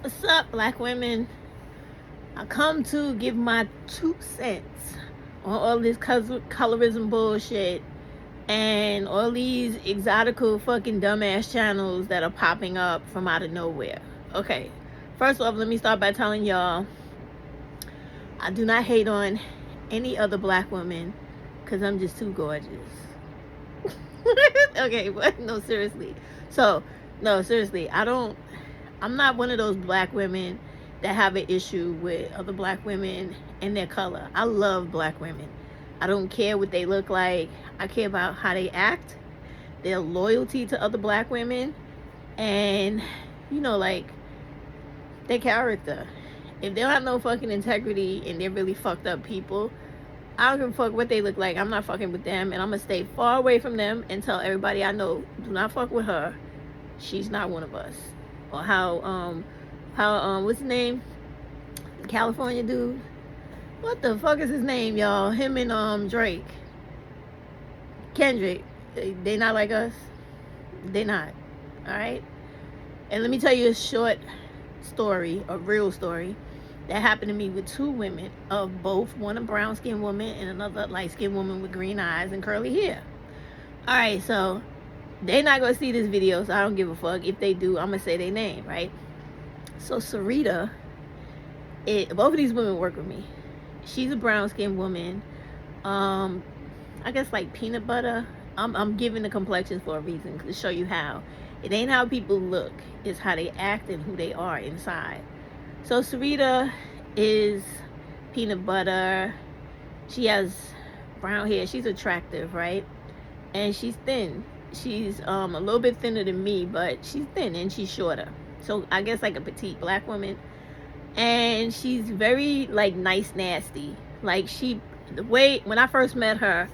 What's up, black women? I come to give my 2 cents on all this colorism bullshit and all these exotical fucking dumbass channels that are popping up from out of nowhere. Okay, first off, let me start by telling y'all I do not hate on any other black woman because I'm just too gorgeous. Okay, but no, seriously. So, no, seriously, I'm not one of those black women that have an issue with other black women and their color. I love black women. I don't care what they look like. I care about how they act, their loyalty to other black women, and, like, their character. If they don't have no fucking integrity and they're really fucked up people, I don't give a fuck what they look like. I'm not fucking with them, and I'm gonna stay far away from them and tell everybody I know, do not fuck with her. She's not one of us. Or how what's his name? California dude. What the fuck is his name, y'all? Him and Drake. Kendrick. They not like us. They not. Alright? And let me tell you a short story, a real story, that happened to me with two women, of both one a brown skinned woman and another light skinned woman with green eyes and curly hair. Alright, so they're not gonna see this video, so I don't give a fuck. If they do, I'm gonna say their name, right? So Sarita, both of these women work with me. She's a brown skinned woman. I guess like peanut butter. I'm giving the complexions for a reason, to show you how. It ain't how people look, it's how they act and who they are inside. So Sarita is peanut butter. She has brown hair. She's attractive, right? And she's thin. She's a little bit thinner than me, but she's thin and she's shorter. So I guess like a petite black woman. And she's very like nice, nasty. Like when I first met her,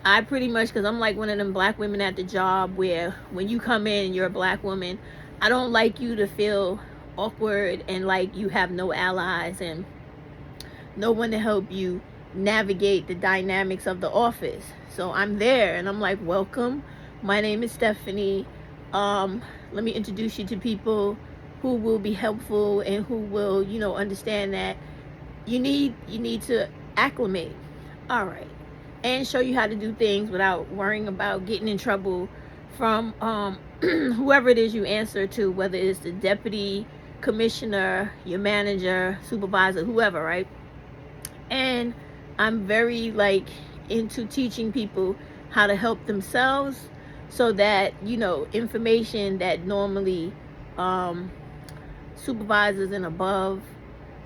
I pretty much, because I'm like one of them black women at the job where when you come in and you're a black woman, I don't like you to feel awkward and like you have no allies and no one to help you navigate the dynamics of the office. So I'm there and I'm like, welcome, my name is Stephanie. Let me introduce you to people who will be helpful and who will, understand that you need to acclimate. All right. And show you how to do things without worrying about getting in trouble from whoever it is you answer to, whether it's the deputy commissioner, your manager, supervisor, whoever, right? And I'm very into teaching people how to help themselves, so that information that normally supervisors and above,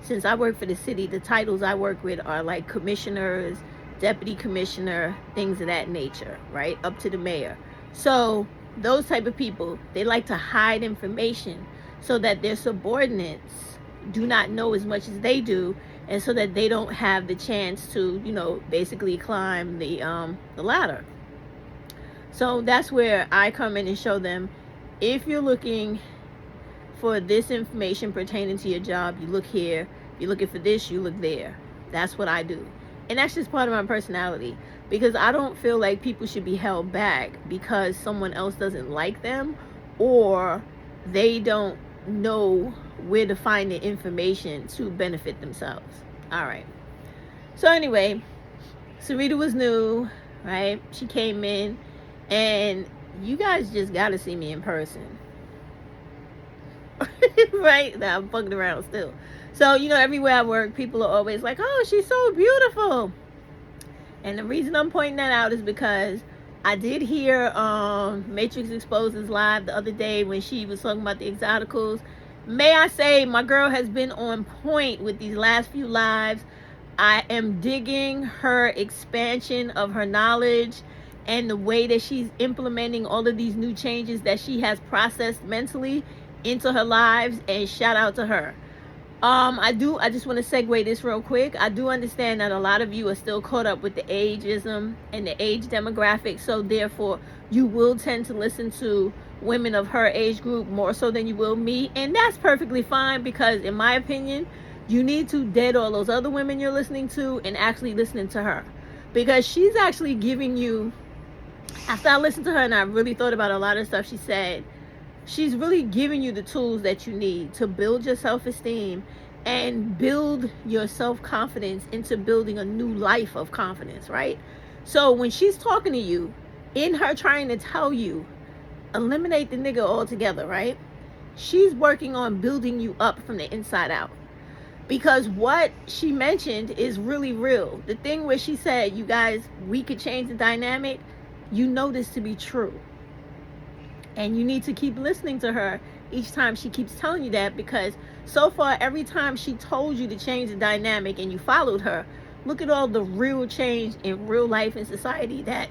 since I work for the city, the titles I work with are like commissioners, deputy commissioner, things of that nature, right, up to the mayor. So those type of people, they like to hide information so that their subordinates do not know as much as they do, and so that they don't have the chance to basically climb the ladder. So that's where I come in and show them, if you're looking for this information pertaining to your job, you look here. If you're looking for this, you look there. That's what I do. And that's just part of my personality, because I don't feel like people should be held back because someone else doesn't like them or they don't know where to find the information to benefit themselves. All right. So anyway, Sarita was new, right? She came in, and you guys just got to see me in person. Right? Now I'm fucking around still. So, everywhere I work, people are always like, oh, she's so beautiful. And the reason I'm pointing that out is because I did hear Matrix Exposes live the other day when she was talking about the exoticals. May I say, my girl has been on point with these last few lives. I am digging her expansion of her knowledge and the way that she's implementing all of these new changes that she has processed mentally into her lives, and shout out to her. I just want to segue this real quick. I do understand that a lot of you are still caught up with the ageism and the age demographic, so therefore you will tend to listen to women of her age group more so than you will me, and that's perfectly fine, because in my opinion, you need to dead all those other women you're listening to and actually listening to her, because she's actually giving you, after I listened to her and I really thought about a lot of stuff she said, she's really giving you the tools that you need to build your self-esteem and build your self-confidence into building a new life of confidence, right? So when she's talking to you, in her trying to tell you, eliminate the nigga altogether, right? She's working on building you up from the inside out. Because what she mentioned is really real. The thing where she said, you guys, we could change the dynamic, you know this to be true. And you need to keep listening to her each time she keeps telling you that, because so far, every time she told you to change the dynamic and you followed her, look at all the real change in real life and society that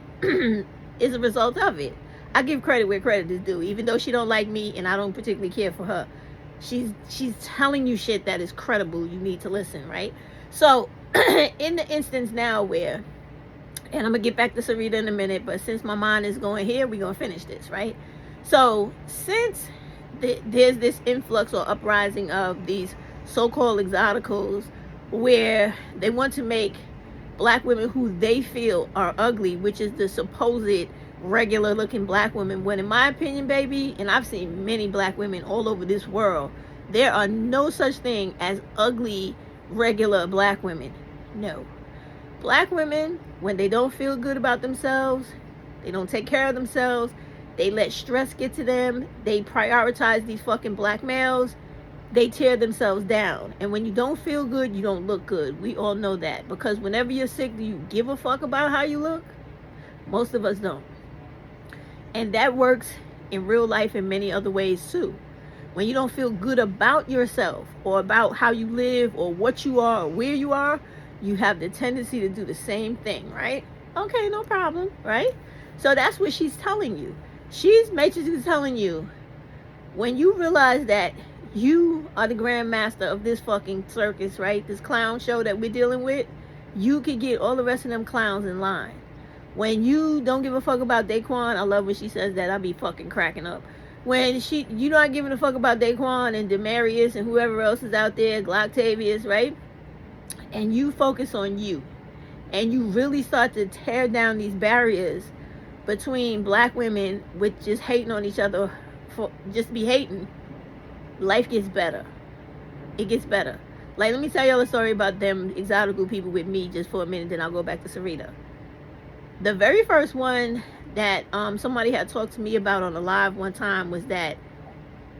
is a result of it. I give credit where credit is due, even though she don't like me and I don't particularly care for her. She's telling you shit that is credible. You need to listen, right? So in the instance now where, and I'm gonna get back to Sarita in a minute, but since my mind is going here, we're gonna finish this, right? So since there's this influx or uprising of these so-called exoticals where they want to make black women who they feel are ugly, which is the supposed regular looking black women, when in my opinion, baby, and I've seen many black women all over this world, there are no such thing as ugly regular black women. No. Black women, when they don't feel good about themselves, they don't take care of themselves, they let stress get to them, they prioritize these fucking black males, they tear themselves down. And when you don't feel good, you don't look good. We all know that. Because whenever you're sick, do you give a fuck about how you look? Most of us don't. And that works in real life in many other ways too. When you don't feel good about yourself or about how you live or what you are or where you are, you have the tendency to do the same thing, right? Okay, no problem, right? So that's what she's telling you. She's basically telling you, when you realize that you are the grandmaster of this fucking circus, right? This clown show that we're dealing with, you can get all the rest of them clowns in line. When you don't give a fuck about Daquan, I love when she says that, I'll be fucking cracking up. When you're not giving a fuck about Daquan and Demarius and whoever else is out there, Glocktavius, right? And you focus on you. And you really start to tear down these barriers between black women with just hating on each other, for just be hating. Life gets better. It gets better. Like, let me tell y'all a story about them exotical people with me just for a minute, then I'll go back to Sarita. The very first one that somebody had talked to me about on a live one time was that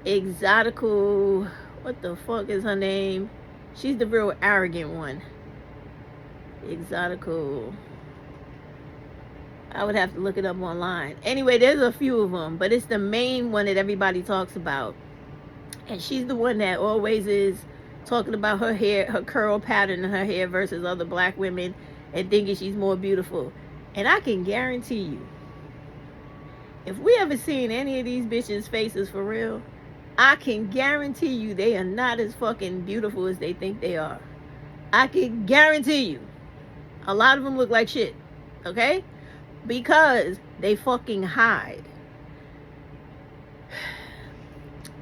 exotical, what the fuck is her name? She's the real arrogant one. Exotical, I would have to look it up online. Anyway, there's a few of them, but it's the main one that everybody talks about. And she's the one that always is talking about her hair, her curl pattern in her hair versus other black women and thinking she's more beautiful. And I can guarantee you, if we ever seen any of these bitches' faces for real, I can guarantee you they are not as fucking beautiful as they think they are. I can guarantee you. A lot of them look like shit. Okay? Because they fucking hide.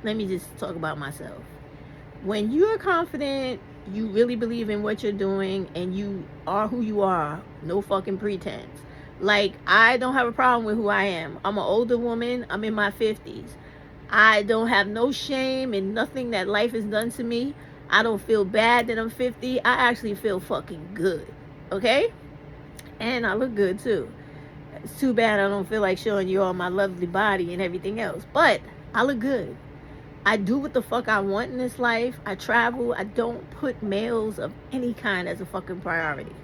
Let me just talk about myself. When you are confident, you really believe in what you're doing, and you are who you are, no fucking pretense. Like, I don't have a problem with who I am. I'm an older woman. I'm in my 50s. I don't have no shame in nothing that life has done to me. I don't feel bad that I'm 50. I actually feel fucking good. Okay? And I look good too. It's too bad I don't feel like showing you all my lovely body and everything else. But I look good. I do what the fuck I want in this life. I travel. I don't put males of any kind as a fucking priority.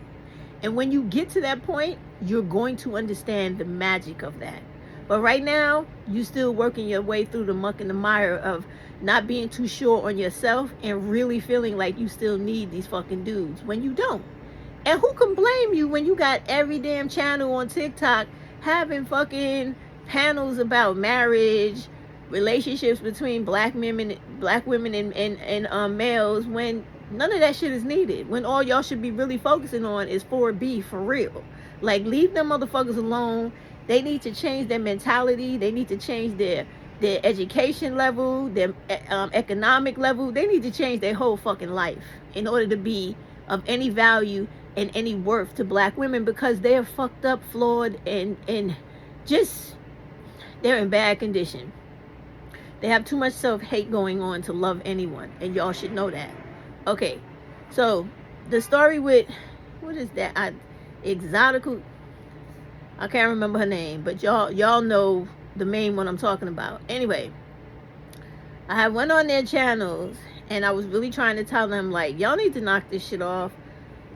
And when you get to that point, you're going to understand the magic of that. But right now, you still working your way through the muck and the mire of not being too sure on yourself and really feeling like you still need these fucking dudes when you don't. And who can blame you when you got every damn channel on TikTok having fucking panels about marriage, relationships between black women and males, when none of that shit is needed, when all y'all should be really focusing on is 4B for real. Like, leave them motherfuckers alone. They need to change their mentality. They need to change their education level, their economic level. They need to change their whole fucking life in order to be of any value and any worth to black women, because they are fucked up, flawed, and just, they're in bad condition. They have too much self-hate going on to love anyone, and y'all should know that. Okay, so the story with, what is that? Exotica. I can't remember her name, but y'all know the main one I'm talking about. Anyway, I had went on their channels, and I was really trying to tell them, like, y'all need to knock this shit off.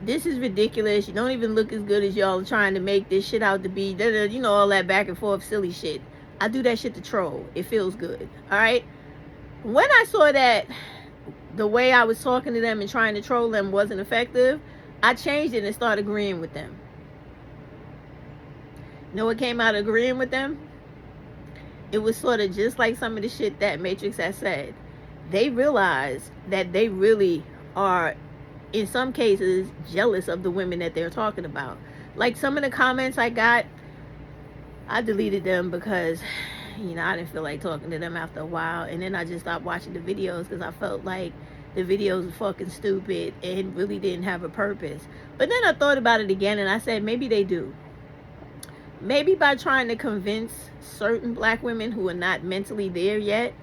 This is ridiculous. You don't even look as good as y'all trying to make this shit out to be. You know, all that back and forth silly shit. I do that shit to troll. It feels good. All right. When I saw that the way I was talking to them and trying to troll them wasn't effective, I changed it and started agreeing with them. You know what came out of agreeing with them? It was sort of just like some of the shit that Matrix has said. They realized that they really are, in some cases, jealous of the women that they're talking about. Like some of the comments I got, I deleted them because, you know, I didn't feel like talking to them after a while. And then I just stopped watching the videos because I felt like the videos were fucking stupid and really didn't have a purpose. But then I thought about it again and I said, maybe they do. Maybe by trying to convince certain black women who are not mentally there yet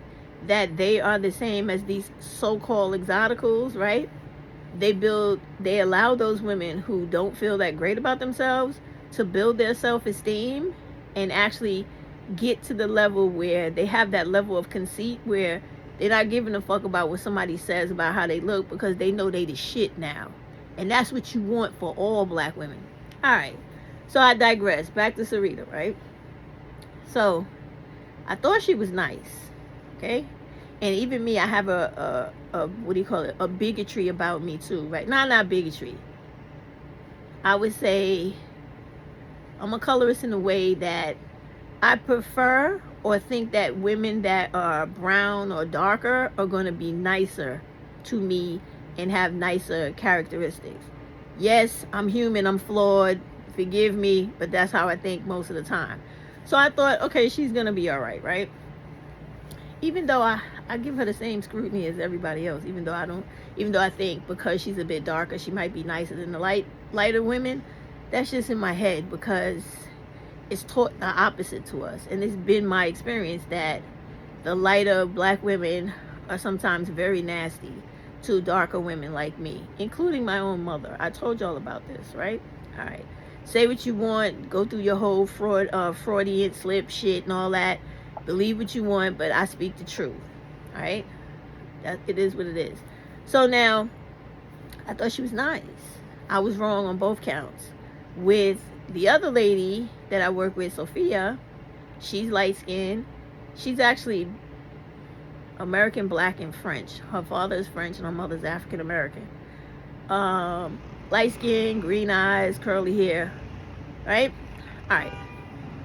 that they are the same as these so-called exoticals, right? They allow those women who don't feel that great about themselves to build their self-esteem and actually get to the level where they have that level of conceit where they're not giving a fuck about what somebody says about how they look because they know they the shit now. And that's what you want for all black women. All right. So I digress. Back to Sarita, right? So I thought she was nice, okay? And even me, I have a what do you call it? A bigotry about me too, right? Not bigotry. I would say I'm a colorist in a way that I prefer or think that women that are brown or darker are going to be nicer to me and have nicer characteristics. Yes, I'm human, I'm flawed. Forgive me, but that's how I think most of the time. So I thought, okay, she's gonna be all right? Even though I give her the same scrutiny as everybody else, even though I think because she's a bit darker, she might be nicer than the lighter women. That's just in my head because it's taught the opposite to us. And it's been my experience that the lighter black women are sometimes very nasty to darker women like me, including my own mother. I told y'all about this, right? All right. Say what you want, go through your whole Freudian slip shit and all that. Believe what you want, but I speak the truth. All right? It is what it is. So now, I thought she was nice. I was wrong on both counts. With the other lady that I work with, Sophia, she's light-skinned. She's actually American, black, and French. Her father is French and her mother's African-American. Light skin, green eyes, curly hair, right? All right.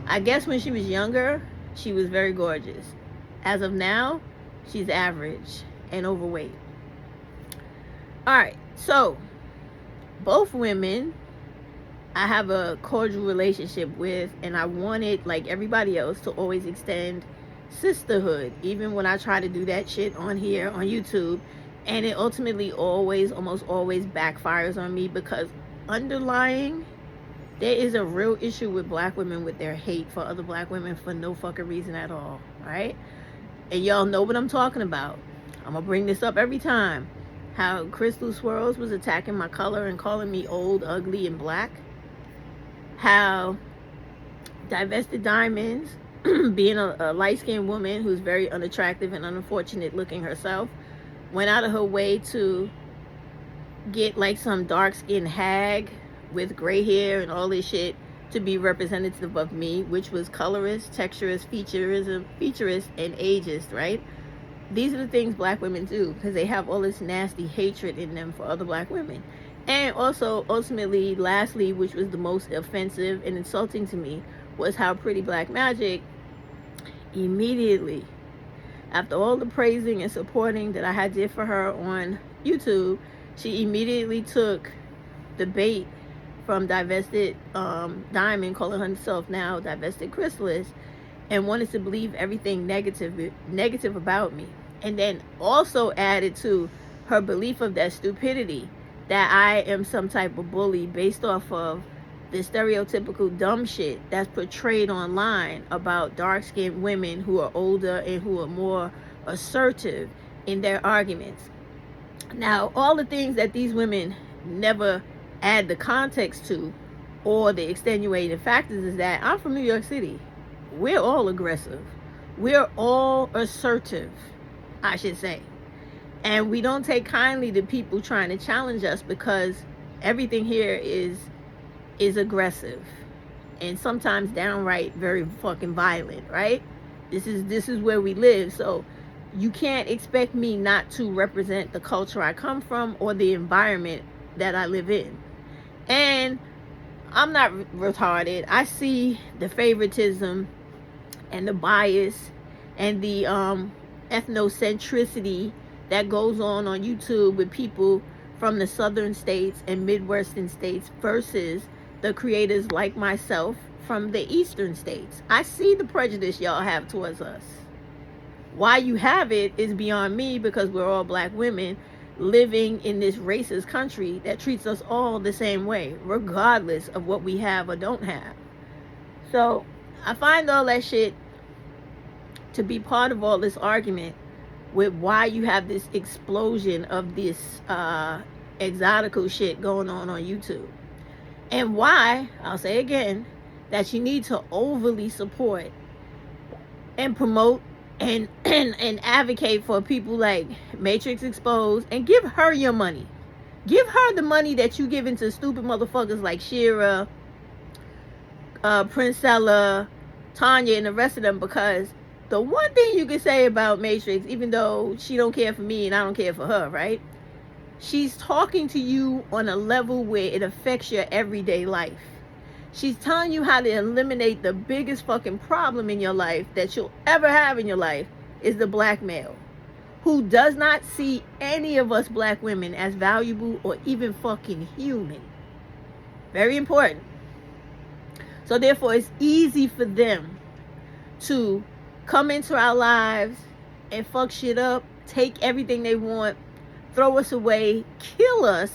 I guess when she was younger, she was very gorgeous. As of now, she's average and overweight. All right. So, both women, I have a cordial relationship with, and I wanted, like everybody else, to always extend sisterhood, even when I try to do that shit on here, on YouTube. And it ultimately almost always backfires on me because underlying, there is a real issue with black women with their hate for other black women for no fucking reason at all, right? And y'all know what I'm talking about. I'm going to bring this up every time. How Crystal Swirls was attacking my color and calling me old, ugly, and black. How Divested Diamonds, being a light-skinned woman who's very unattractive and unfortunate looking herself, went out of her way to get like some dark-skinned hag with gray hair and all this shit to be representative of me, which was colorist, texturist, featurist, and ageist, right? These are the things black women do because they have all this nasty hatred in them for other black women. And also, ultimately, lastly, which was the most offensive and insulting to me, was how Pretty Black Magic immediately, after all the praising and supporting that I did for her on YouTube, she immediately took the bait from Divested Diamond, calling herself now Divested Chrysalis, and wanted to believe everything negative about me. And then also added to her belief of that stupidity, that I am some type of bully based off of the stereotypical dumb shit that's portrayed online about dark-skinned women who are older and who are more assertive in their arguments. Now, all the things that these women never add the context to or the extenuating factors is that I'm from New York City. We're all aggressive. We're all assertive, I should say. And we don't take kindly to people trying to challenge us because everything here is aggressive and sometimes downright very fucking violent, right? This is where we live. So you can't expect me not to represent the culture I come from or the environment that I live in. And I'm not retarded. I see the favoritism and the bias and the ethnocentricity that goes on YouTube with people from the southern states and midwestern states versus the creators like myself from the eastern states. I see the prejudice y'all have towards us. Why you have it is beyond me, because we're all black women living in this racist country that treats us all the same way, regardless of what we have or don't have. So I find all that shit to be part of all this argument with why you have this explosion of this exotical shit going on YouTube. And why, I'll say again, that you need to overly support and promote and advocate for people like Matrix Exposed, and give her your money. Give her the money that you give into stupid motherfuckers like Shira, Princella, Tanya, and the rest of them, because the one thing you can say about Matrix, even though she don't care for me and I don't care for her, right? She's talking to you on a level where it affects your everyday life. She's telling you how to eliminate the biggest fucking problem in your life that you'll ever have in your life, is the black male, who does not see any of us black women as valuable or even fucking human. Very important. So therefore, it's easy for them to come into our lives and fuck shit up, take everything they want, throw us away, kill us,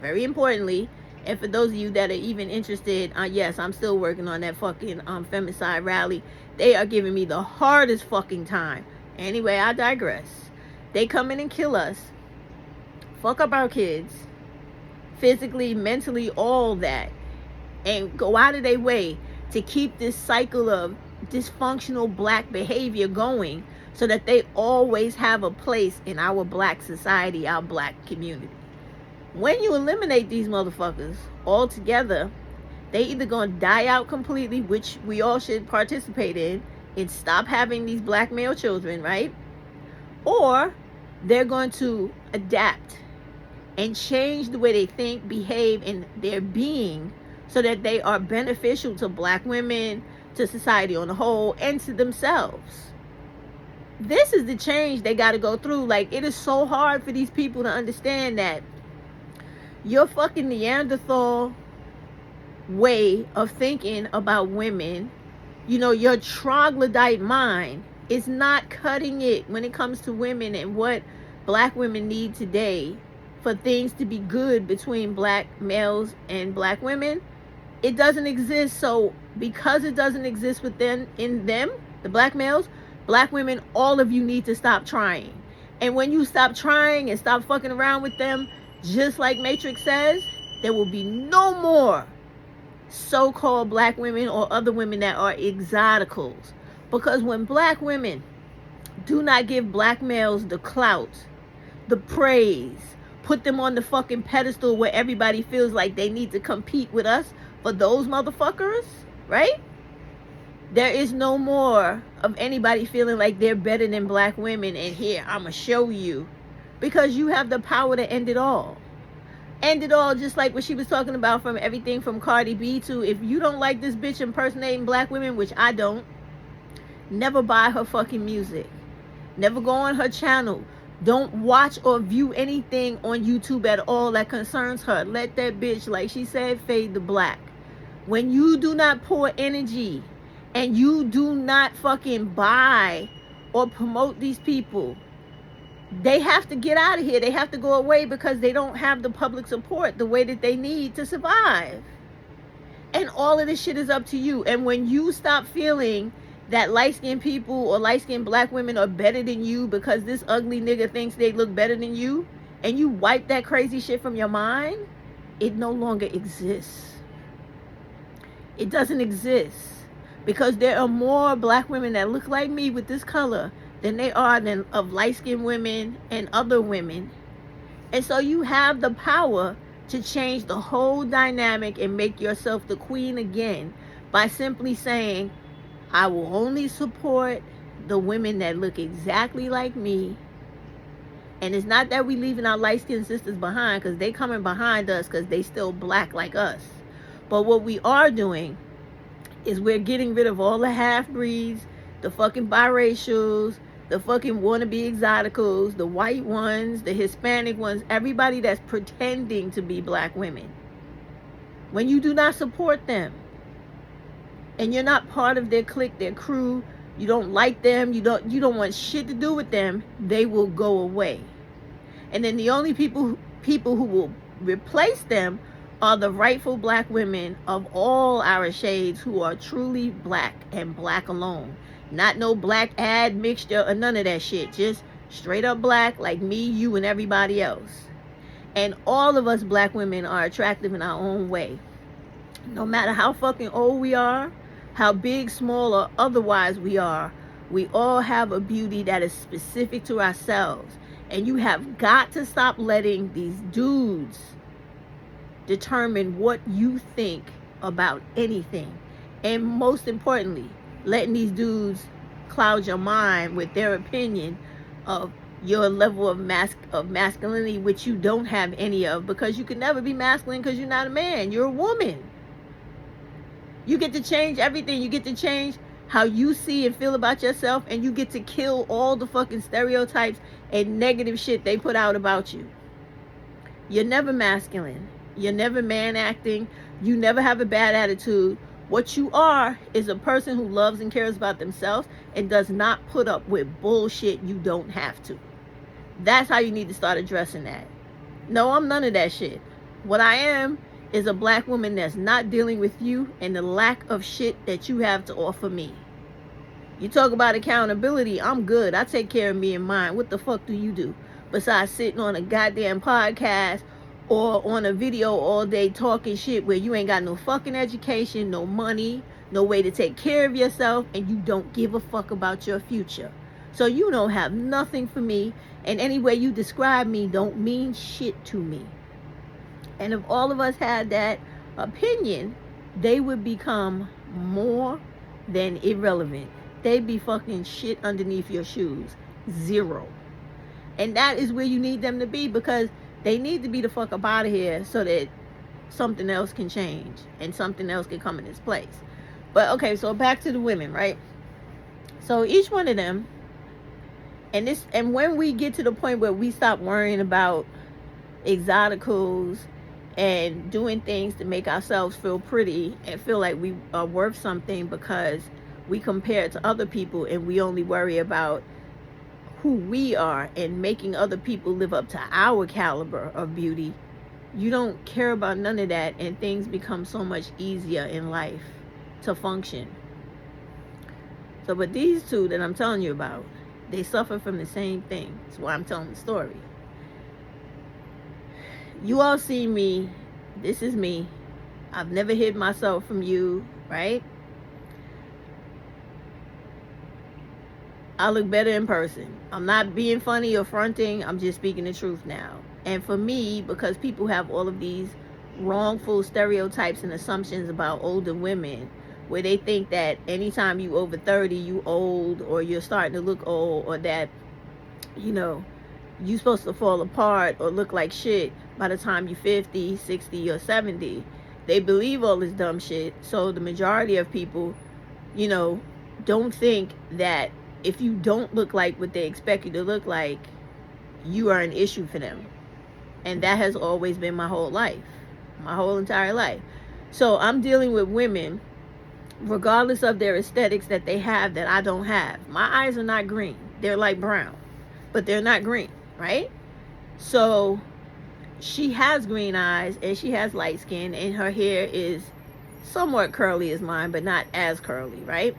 very importantly. And for those of you that are even interested, yes, I'm still working on that fucking femicide rally. They are giving me the hardest fucking time. Anyway, I digress. They come in and kill us, fuck up our kids, physically, mentally, all that, and go out of their way to keep this cycle of dysfunctional black behavior going, so that they always have a place in our black society, our black community. When you eliminate these motherfuckers altogether, they either gonna die out completely, which we all should participate in, and stop having these black male children, right? Or they're going to adapt and change the way they think, behave, and their being, so that they are beneficial to black women, to society on the whole, and to themselves. This is the change they got to go through. Like, it is so hard for these people to understand that your fucking Neanderthal way of thinking about women, your troglodyte mind, is not cutting it when it comes to women and what black women need today for things to be good between black males and black women. It doesn't exist. So because it doesn't exist in them, the black males, black women, all of you need to stop trying. And when you stop trying and stop fucking around with them, just like Matrix says, there will be no more so-called black women or other women that are exoticals. Because when black women do not give black males the clout, the praise, put them on the fucking pedestal where everybody feels like they need to compete with us for those motherfuckers, right? There is no more of anybody feeling like they're better than black women, and here, I'm going to show you. Because you have the power to end it all. End it all, just like what she was talking about, from everything from Cardi B to, if you don't like this bitch impersonating black women, which I don't, never buy her fucking music. Never go on her channel. Don't watch or view anything on YouTube at all that concerns her. Let that bitch, like she said, fade to black. When you do not pour energy and you do not fucking buy or promote these people, they have to get out of here. They have to go away because they don't have the public support the way that they need to survive. And all of this shit is up to you. And when you stop feeling that light-skinned people or light-skinned black women are better than you because this ugly nigga thinks they look better than you, and you wipe that crazy shit from your mind, it no longer exists. It doesn't exist. Because there are more black women that look like me with this color than they are than of light-skinned women and other women. And so you have the power to change the whole dynamic and make yourself the queen again by simply saying, I will only support the women that look exactly like me. And it's not that we leaving our light-skinned sisters behind, because they coming behind us because they still black like us. But what we are doing is we're getting rid of all the half-breeds, the fucking biracials, the fucking wannabe exoticals, the white ones, the Hispanic ones, everybody that's pretending to be black women. When you do not support them, and you're not part of their clique, their crew, you don't like them, you don't want shit to do with them, they will go away. And then the only people who will replace them are the rightful black women of all our shades who are truly black and black alone. Not no black ad mixture or none of that shit. Just straight up black like me, you, and everybody else. And all of us black women are attractive in our own way. No matter how fucking old we are, how big, small, or otherwise we are, we all have a beauty that is specific to ourselves. And you have got to stop letting these dudes determine what you think about anything. And most importantly, letting these dudes cloud your mind with their opinion of your level of masculinity, which you don't have any of, because you can never be masculine because you're not a man, you're a woman. You get to change everything. You get to change how you see and feel about yourself, and you get to kill all the fucking stereotypes and negative shit they put out about you. You're never masculine. You're never man acting. You never have a bad attitude. What you are is a person who loves and cares about themselves and does not put up with bullshit you don't have to. That's how you need to start addressing that. No, I'm none of that shit. What I am is a black woman that's not dealing with you and the lack of shit that you have to offer me. You talk about accountability, I'm good. I take care of me and mine. What the fuck do you do? Besides sitting on a goddamn podcast or on a video all day talking shit where you ain't got no fucking education, no money, no way to take care of yourself, and you don't give a fuck about your future. So you don't have nothing for me, and any way you describe me don't mean shit to me. And if all of us had that opinion, they would become more than irrelevant. They'd be fucking shit underneath your shoes. Zero. And that is where you need them to be, because they need to be the fuck up out of here so that something else can change and something else can come in its place. But okay, so back to the women, right? So each one of them, and when we get to the point where we stop worrying about exoticals and doing things to make ourselves feel pretty and feel like we are worth something because we compare it to other people, and we only worry about who we are and making other people live up to our caliber of beauty, you don't care about none of that, and things become so much easier in life to function. So, but these two that I'm telling you about, they suffer from the same thing. That's why I'm telling the story. You all see me. This is me. I've never hid myself from you, right? I look better in person. I'm not being funny or fronting. I'm just speaking the truth now. And for me, because people have all of these wrongful stereotypes and assumptions about older women, where they think that anytime you over 30, you old, or you're starting to look old, or that, you know, you're supposed to fall apart or look like shit by the time you're 50, 60, or 70. They believe all this dumb shit. So the majority of people, you know, don't think that if you don't look like what they expect you to look like, you are an issue for them. And that has always been my whole life, my whole entire life. So I'm dealing with women, regardless of their aesthetics that they have that I don't have. My eyes are not green. They're like brown, but they're not green, right? So she has green eyes and she has light skin, and her hair is somewhat curly as mine, but not as curly, right?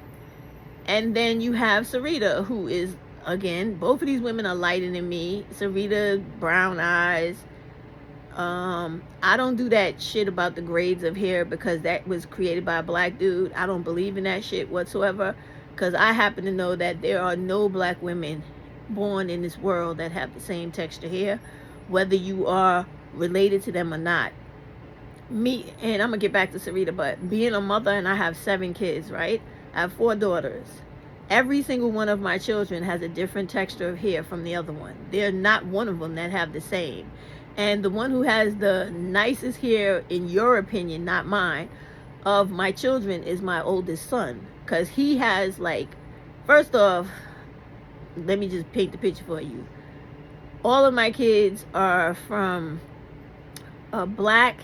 And then you have Sarita, who is, again, both of these women are lighter than me. Sarita, brown eyes. I don't do that shit about the grades of hair because that was created by a black dude. I don't believe in that shit whatsoever, because I happen to know that there are no black women born in this world that have the same texture hair, whether you are related to them or not. Me, and I'm gonna get back to Sarita, but being a mother, and I have 7 kids, right? I have 4 daughters. Every single one of my children has a different texture of hair from the other one. They're not one of them that have the same. And the one who has the nicest hair, in your opinion, not mine, of my children is my oldest son. Because he has, like, first off, let me just paint the picture for you. All of my kids are from a black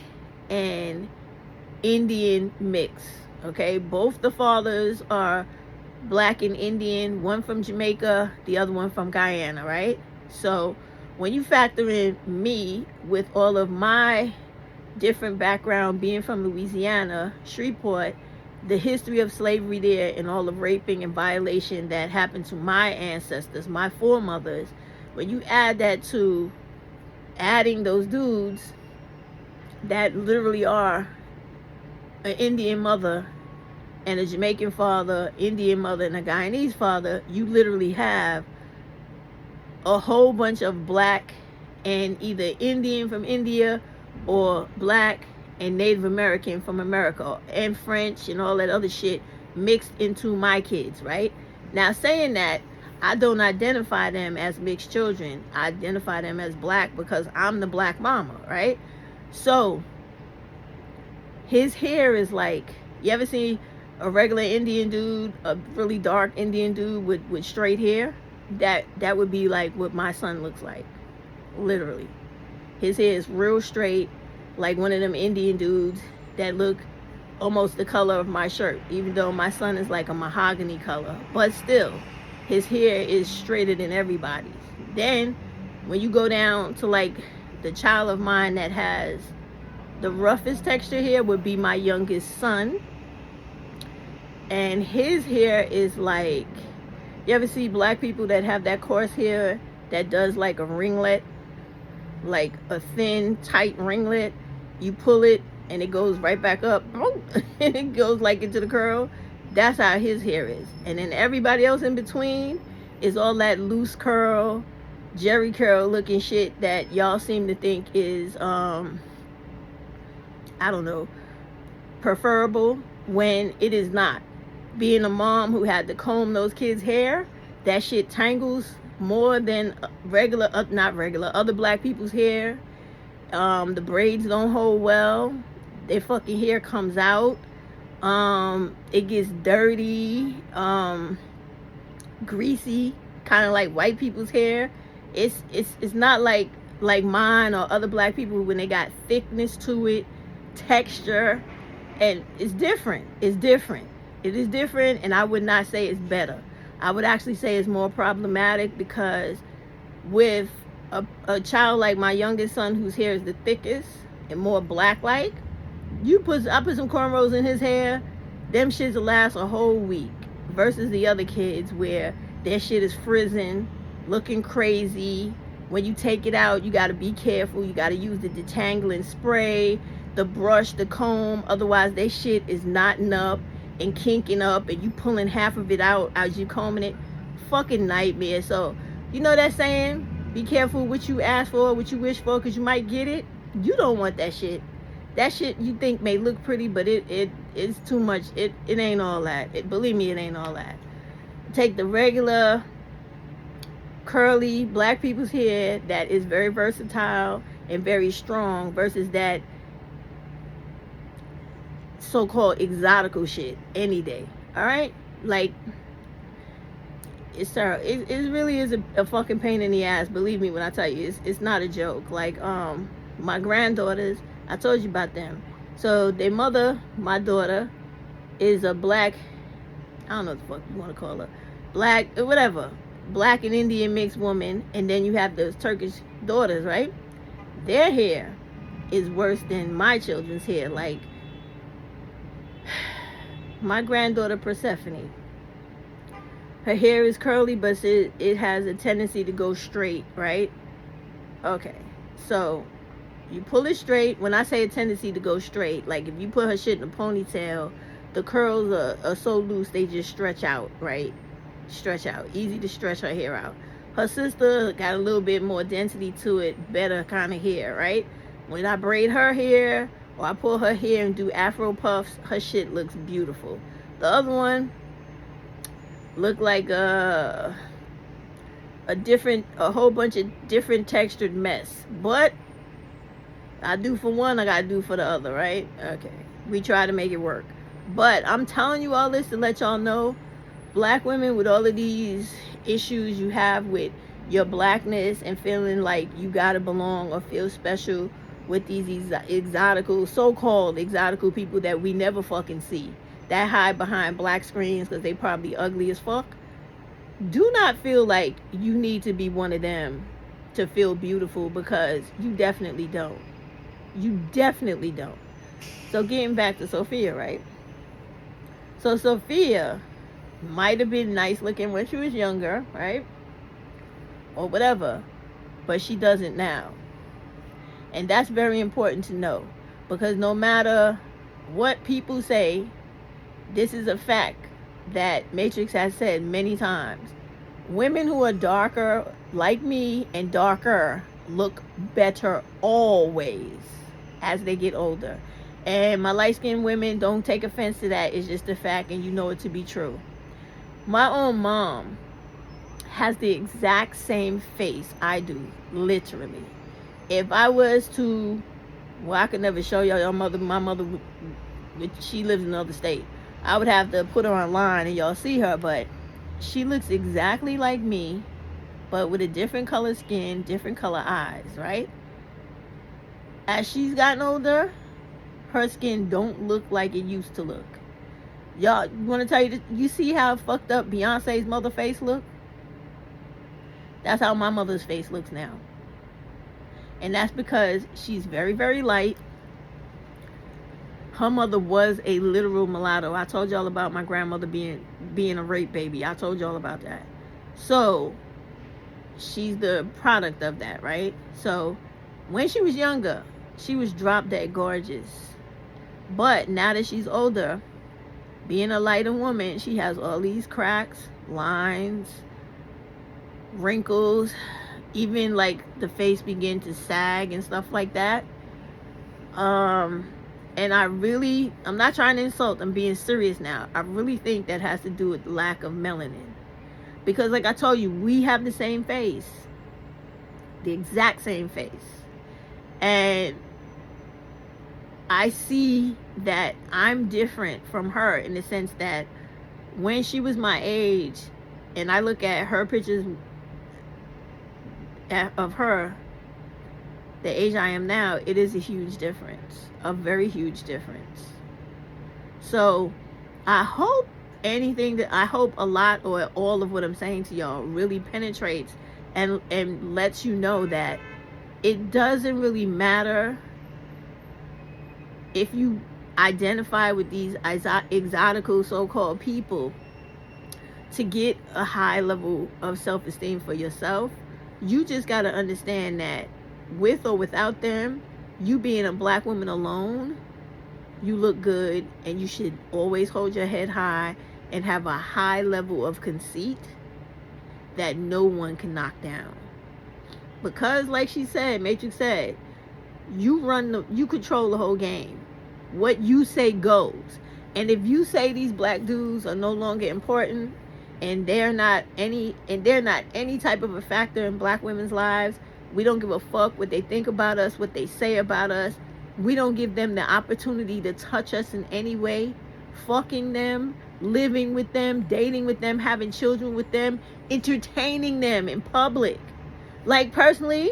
and Indian mix. Okay? Both the fathers are black and Indian. One from Jamaica, the other one from Guyana, right? So when you factor in me with all of my different background, being from Louisiana, Shreveport, the history of slavery there, and all the raping and violation that happened to my ancestors, my foremothers, when you add that to adding those dudes that literally are an Indian mother and a Jamaican father, Indian mother, and a Guyanese father, you literally have a whole bunch of black and either Indian from India or black and Native American from America, and French and all that other shit mixed into my kids, right? Now, saying that, I don't identify them as mixed children. I identify them as black because I'm the black mama, right? So his hair is like, you ever see a regular Indian dude, a really dark Indian dude with straight hair? That would be like what my son looks like, literally. His hair is real straight, like one of them Indian dudes that look almost the color of my shirt, even though my son is like a mahogany color, but still his hair is straighter than everybody's. Then when you go down to like the child of mine that has the roughest texture hair would be my youngest son, and his hair is like, you ever see black people that have that coarse hair that does like a ringlet, like a thin, tight ringlet? You pull it and it goes right back up, and it goes like into the curl. That's how his hair is. And then everybody else in between is all that loose curl, Jerry curl looking shit that y'all seem to think is, I don't know, preferable, when it is not. Being a mom who had to comb those kids' hair, that shit tangles more than other black people's hair. The braids don't hold well. Their fucking hair comes out. It gets dirty, greasy, kind of like white people's hair. It's not like mine or other black people when they got thickness to it, texture, and it's different. It's different. It is different, and I would not say it's better. I would actually say it's more problematic, because with a child like my youngest son, whose hair is the thickest and more black-like, I put some cornrows in his hair, them shits will last a whole week, versus the other kids where their shit is frizzing, looking crazy. When you take it out, you got to be careful. You got to use the detangling spray, the brush, the comb, otherwise their shit is knotting up and kinking up, and you pulling half of it out as you combing it. Fucking nightmare. So, you know that saying, be careful what you ask for, what you wish for, because you might get it. You don't want that shit. That shit you think may look pretty, but it's too much. It ain't all that. Believe me, it ain't all that. Take the regular curly black people's hair that is very versatile and very strong, versus that so-called exotical shit any day. All right, like, it's terrible. It really is a fucking pain in the ass. Believe me when I tell you, it's not a joke. Like, my granddaughters, I told you about them. So their mother, my daughter, is a black, I don't know what the fuck you want to call her, black, whatever, black and Indian mixed woman. And then you have those Turkish daughters, right? Their hair is worse than my children's hair. Like, my granddaughter Persephone, Her hair is curly, but it has a tendency to go straight, right? Okay, so you pull it straight. When I say a tendency to go straight, like if you put her shit in a ponytail, the curls are so loose they just stretch out, right? Stretch out. Easy to stretch her hair out. Her sister got a little bit more density to it, better kind of hair, right? When I braid her hair or I pull her hair and do afro puffs, her shit looks beautiful. The other one look like a whole bunch of different textured mess. But I do for one, I gotta do for the other, right? Okay. We try to make it work. But I'm telling you all this to let y'all know, black women, with all of these issues you have with your blackness and feeling like you gotta belong or feel special with these exotical, so-called exotical people that we never fucking see, that hide behind black screens because they probably ugly as fuck. Do not feel like you need to be one of them to feel beautiful, because you definitely don't. You definitely don't. So getting back to Sophia, right? So Sophia might have been nice looking when she was younger, right? Or whatever. But she doesn't now. And that's very important to know. Because no matter what people say, this is a fact that Matrix has said many times. Women who are darker, like me, and darker, look better always as they get older. And my light-skinned women, don't take offense to that. It's just a fact, and you know it to be true. My own mom has the exact same face I do, literally. If I was to, well, I could never show y'all my mother, she lives in another state. I would have to put her online and y'all see her, but she looks exactly like me, but with a different color skin, different color eyes, right? As she's gotten older, her skin don't look like it used to look. Y'all, want to tell you, you see how fucked up Beyonce's mother face look? That's how my mother's face looks now. And that's because she's very, very light. Her mother was a literal mulatto. I told y'all about my grandmother being a rape baby. I told y'all about that. So she's the product of that, right? So when she was younger, she was drop dead gorgeous. But now that she's older, being a lighter woman, she has all these cracks, lines, wrinkles, even like the face begin to sag and stuff like that. And I'm not trying to insult, I'm being serious now. I really think that has to do with lack of melanin. Because like I told you, we have the same face. The exact same face. And I see that I'm different from her in the sense that when she was my age, and I look at her pictures of her, the age I am now, it is a huge difference. A very huge difference. So I hope a lot or all of what I'm saying to y'all really penetrates and lets you know that it doesn't really matter if you identify with these exotical so-called people to get a high level of self-esteem for yourself. You just got to understand that with or without them, you being a black woman alone, you look good, and you should always hold your head high and have a high level of conceit that no one can knock down. Because like she said, Matrix said, you control the whole game. What you say goes. And if you say these black dudes are no longer important and they're not any type of a factor in black women's lives, we don't give a fuck what they think about us, what they say about us. We don't give them the opportunity to touch us in any way. Fucking them, living with them, dating with them, having children with them, entertaining them in public. Like personally,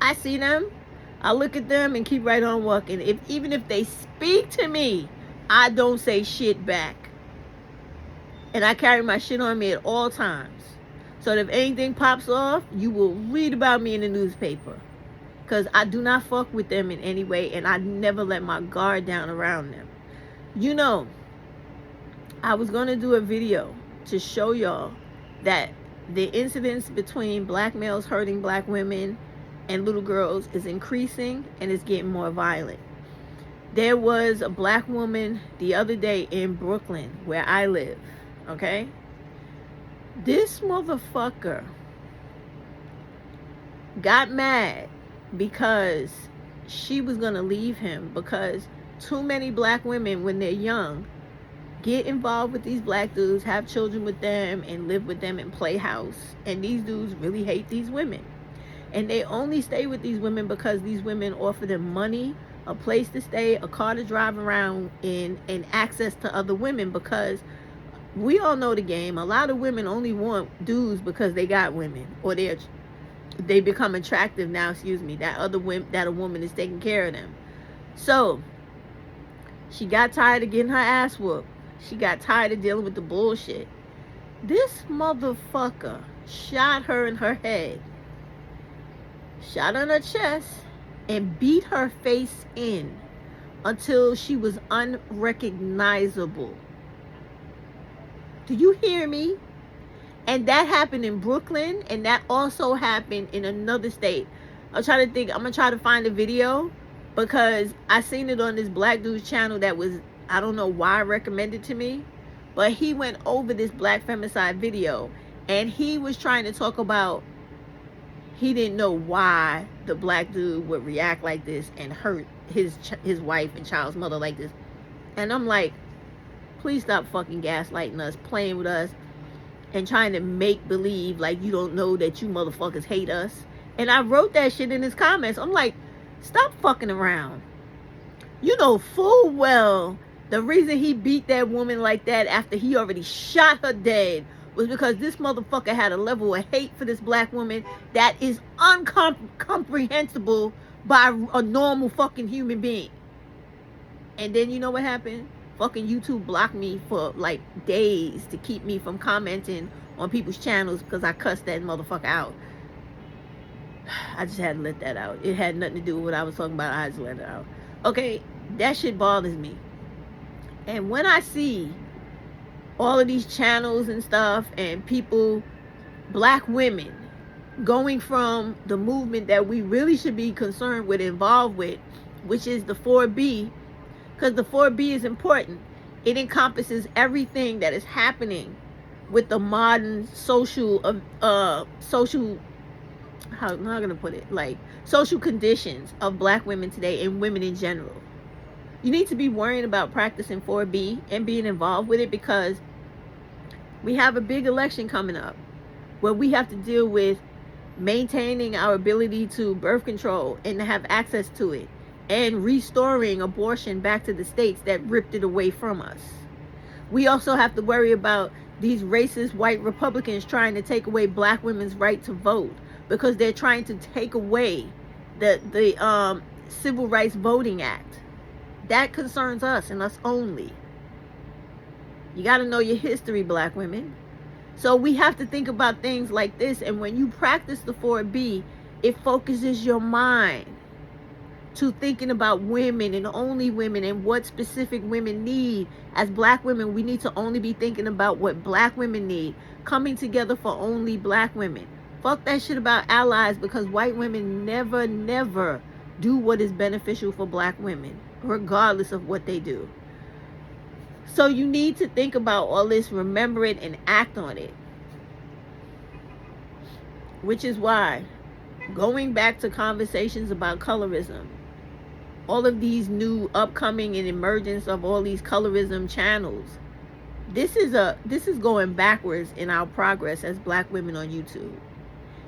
I see them, I look at them and keep right on walking. Even if they speak to me, I don't say shit back. And I carry my shit on me at all times. So that if anything pops off, you will read about me in the newspaper. Because I do not fuck with them in any way, and I never let my guard down around them. You know, I was going to do a video to show y'all that the incidence between black males hurting black women and little girls is increasing and it's getting more violent. There was a black woman the other day in Brooklyn, where I live, okay? This motherfucker got mad because she was gonna leave him because too many black women, when they're young, get involved with these black dudes, have children with them, and live with them and play house. And these dudes really hate these women. And they only stay with these women because these women offer them money, a place to stay, a car to drive around in, and access to other women, because we all know the game. A lot of women only want dudes because they got women, or they become attractive now, that a woman is taking care of them. So she got tired of getting her ass whooped. She got tired of dealing with the bullshit. This motherfucker shot her in her head, shot on her chest, and beat her face in until she was unrecognizable. Do you hear me? And that happened in Brooklyn, and that also happened in another state. I'm gonna try to find a video, because I seen it on this black dude's channel that was, I don't know why recommended to me, but he went over this black femicide video, and he was trying to talk about he didn't know why the black dude would react like this and hurt his wife and child's mother like this. And I'm like, please stop fucking gaslighting us, playing with us, and trying to make believe like you don't know that you motherfuckers hate us. And I wrote that shit in his comments. I'm like, stop fucking around. You know full well the reason he beat that woman like that after he already shot her dead was because this motherfucker had a level of hate for this black woman that is incomprehensible by a normal fucking human being. And then you know what happened? Fucking YouTube blocked me for like days to keep me from commenting on people's channels because I cussed that motherfucker out. I just had to let that out. It had nothing to do with what I was talking about. I just let it out. Okay, that shit bothers me. And when I see all of these channels and stuff and people, black women, going from the movement that we really should be concerned with, involved with, which is the 4B, because the 4B is important. It encompasses everything that is happening with the modern social, how am I gonna put it? Like, social conditions of black women today and women in general. You need to be worrying about practicing 4B and being involved with it, because we have a big election coming up where we have to deal with maintaining our ability to birth control and to have access to it, and restoring abortion back to the states that ripped it away from us. We also have to worry about these racist white Republicans trying to take away black women's right to vote, because they're trying to take away the Civil Rights Voting Act. That concerns us and us only. You got to know your history, black women. So we have to think about things like this. And when you practice the 4B, it focuses your mind to thinking about women and only women and what specific women need. As black women, we need to only be thinking about what black women need. Coming together for only black women. Fuck that shit about allies, because white women never do what is beneficial for black women, regardless of what they do. So you need to think about all this, remember it, and act on it. Which is why, going back to conversations about colorism, all of these new upcoming and emergence of all these colorism channels, this is going backwards in our progress as black women on YouTube.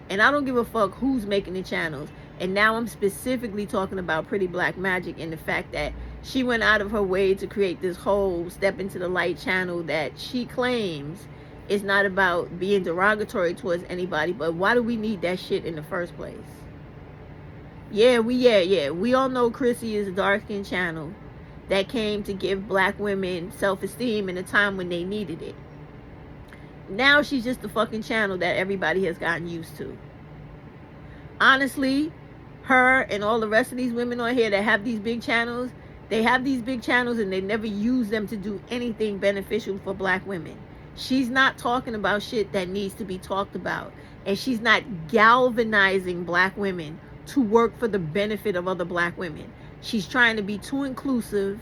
And I don't give a fuck who's making the channels. And now I'm specifically talking about Pretty Black Magic and the fact that she went out of her way to create this whole Step Into the Light channel that she claims is not about being derogatory towards anybody. But why do we need that shit in the first place? Yeah, we all know Chrissy is a dark-skinned channel that came to give black women self-esteem in a time when they needed it. Now she's just the fucking channel that everybody has gotten used to. Honestly, her and all the rest of these women on here that have these big channels, they have these big channels and they never use them to do anything beneficial for black women. She's not talking about shit that needs to be talked about. And she's not galvanizing black women to work for the benefit of other black women. She's trying to be too inclusive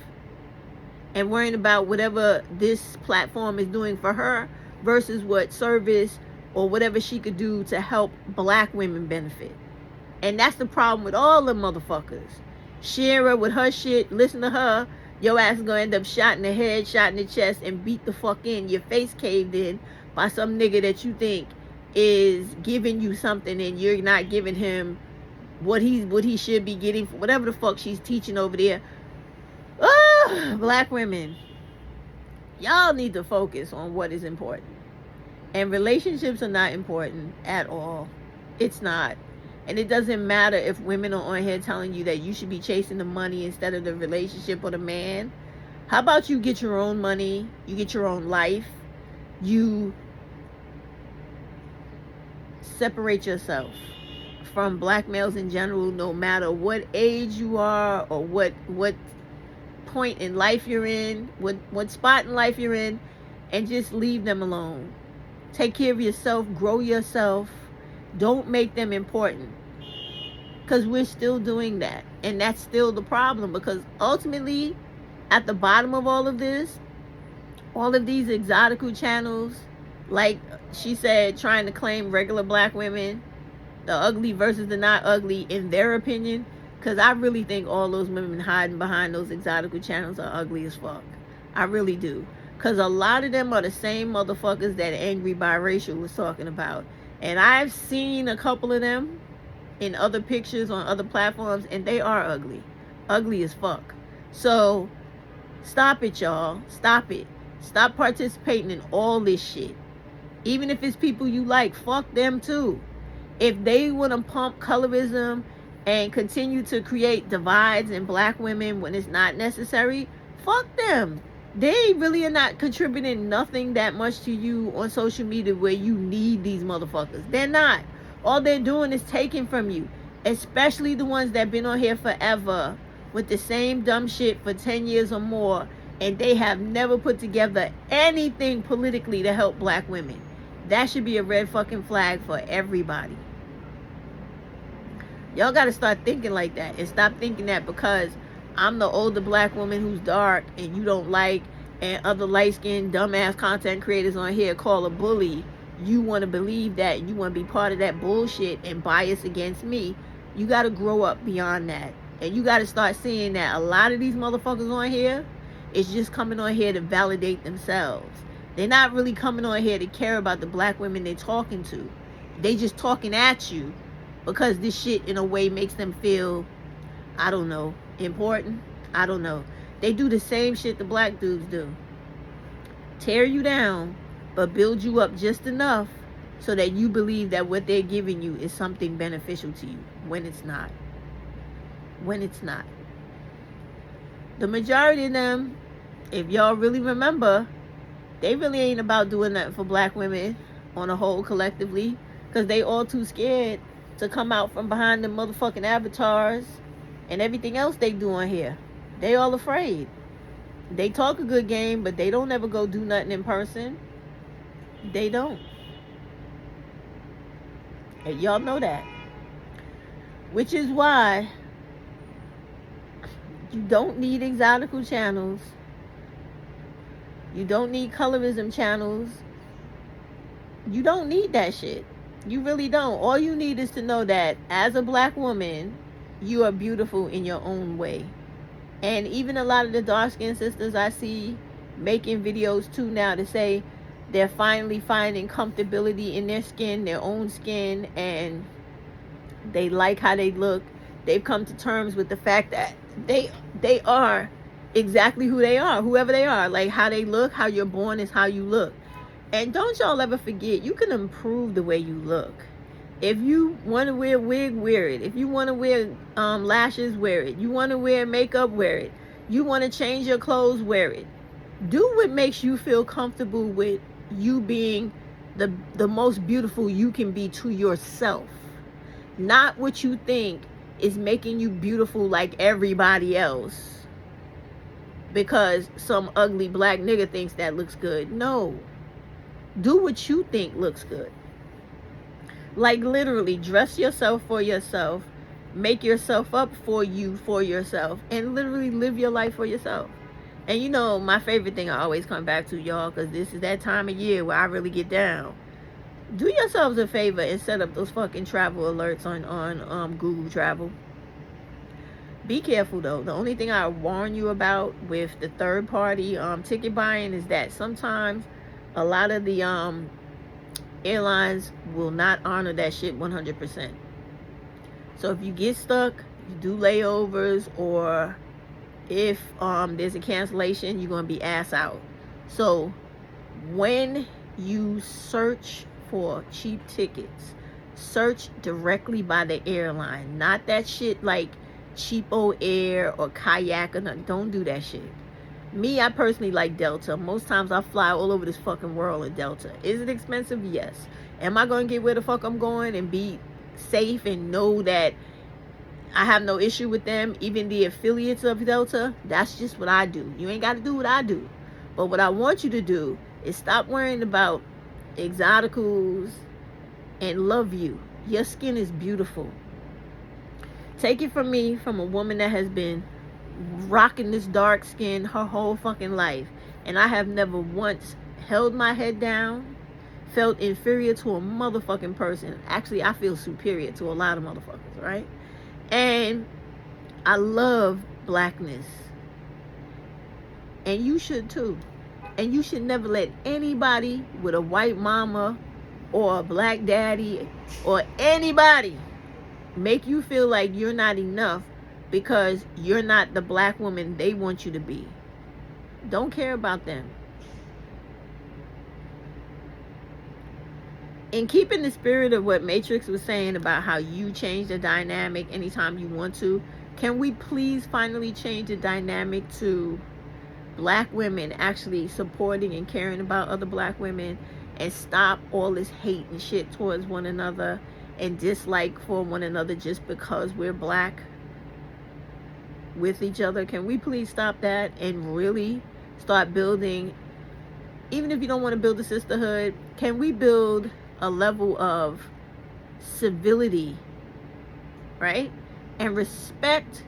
and worrying about whatever this platform is doing for her versus what service or whatever she could do to help black women benefit. And that's the problem with all the motherfuckers. Shira with her shit, listen to her, your ass is gonna end up shot in the head, shot in the chest, and beat the fuck in. Your face caved in by some nigga that you think is giving you something and you're not giving him what he should be getting for whatever the fuck she's teaching over there. Black women, y'all need to focus on what is important. And relationships are not important at all. It's not. And it doesn't matter if women are on here telling you that you should be chasing the money instead of the relationship or the man. How about you get your own money, you get your own life, you separate yourself from black males in general, no matter what age you are or what point in life you're in, what spot in life you're in, and just leave them alone. Take care of yourself, grow yourself. Don't make them important, because we're still doing that, and that's still the problem. Because ultimately, at the bottom of all of this, all of these exotica channels, like she said, trying to claim regular black women, the ugly versus the not ugly, in their opinion, because I really think all those women hiding behind those exotica channels are ugly as fuck. I really do. Because a lot of them are the same motherfuckers that Angry Biracial was talking about. And I've seen a couple of them in other pictures on other platforms, and they are ugly. Ugly as fuck. So, stop it, y'all. Stop it. Stop participating in all this shit. Even if it's people you like, fuck them too. If they want to pump colorism and continue to create divides in black women when it's not necessary, fuck them. They really are not contributing nothing that much to you on social media where you need these motherfuckers. They're not. All they're doing is taking from you. Especially the ones that been on here forever with the same dumb shit for 10 years or more, and they have never put together anything politically to help black women. That should be a red fucking flag for everybody. Y'all gotta start thinking like that and stop thinking that because I'm the older black woman who's dark and you don't like, and other light-skinned dumbass content creators on here call a bully, you want to believe that, you want to be part of that bullshit and bias against me. You got to grow up beyond that, and you got to start seeing that a lot of these motherfuckers on here is just coming on here to validate themselves. They're not really coming on here to care about the black women they're talking to. They just talking at you because this shit in a way makes them feel, I don't know, important. I don't know. They do the same shit the black dudes do. Tear you down, but build you up just enough so that you believe that what they're giving you is something beneficial to you, when it's not. When it's not. The majority of them, if y'all really remember, they really ain't about doing nothing for black women on a whole collectively, because they all too scared to come out from behind the motherfucking avatars and everything else they do on here. They all afraid. They talk a good game, but they don't ever go do nothing in person. They don't. And y'all know that. Which is why you don't need exotica channels. You don't need colorism channels. You don't need that shit. You really don't. All you need is to know that as a black woman, you are beautiful in your own way. And even a lot of the dark-skinned sisters I see making videos too now to say they're finally finding comfortability in their skin, their own skin, and they like how they look. They've come to terms with the fact that they are exactly who they are, whoever they are. Like how they look, how you're born is how you look. And don't y'all ever forget, you can improve the way you look. If you want to wear a wig, wear it. If you want to wear lashes, wear it. You want to wear makeup, wear it. You want to change your clothes, wear it. Do what makes you feel comfortable with you being the most beautiful you can be to yourself. Not what you think is making you beautiful like everybody else. Because some ugly black nigga thinks that looks good. No. Do what you think looks good. Like literally dress yourself for yourself, make yourself up for yourself, and literally live your life for yourself. And you know, my favorite thing I always come back to, y'all, because this is that time of year where I really get down. Do yourselves a favor and set up those fucking travel alerts on Google Travel. Be careful though. The only thing I warn you about with the third party ticket buying is that sometimes a lot of the airlines will not honor that shit 100%. So if you get stuck, you do layovers, or if there's a cancellation, you're going to be ass out. So when you search for cheap tickets, search directly by the airline, not that shit like Cheapo Air or Kayak or nothing. Don't do that shit. Me, I personally like Delta. Most times I fly all over this fucking world in Delta. Is it expensive? Yes. Am I going to get where the fuck I'm going and be safe and know that I have no issue with them, even the affiliates of Delta? That's just what I do. You ain't got to do what I do. But what I want you to do is stop worrying about exoticals and love you. Your skin is beautiful. Take it from me, from a woman that has been rocking this dark skin her whole fucking life, and I have never once held my head down, felt inferior to a motherfucking person. Actually, I feel superior to a lot of motherfuckers, right? And I love blackness, and you should too. And you should never let anybody with a white mama or a black daddy or anybody make you feel like you're not enough because you're not the black woman they want you to be. Don't care about them. In keeping the spirit of what Matrix was saying about how you change the dynamic anytime you want to, can we please finally change the dynamic to black women actually supporting and caring about other black women, and stop all this hate and shit towards one another and dislike for one another just because we're black with each other? Can we please stop that and really start building, even if you don't want to build a sisterhood, can we build a level of civility, right? And respect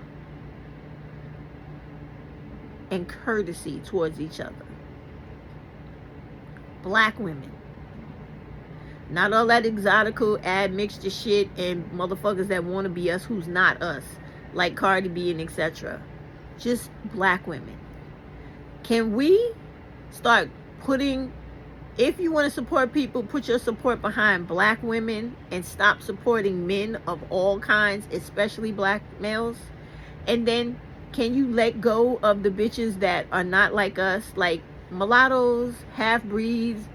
and courtesy towards each other. Black women. Not all that exotical admixture shit and motherfuckers that want to be us who's not us, like Cardi B and etc. Just black women. Can we start putting, if you want to support people, put your support behind black women and stop supporting men of all kinds, especially black males? And then can you let go of the bitches that are not like us, like mulattoes, half-breeds,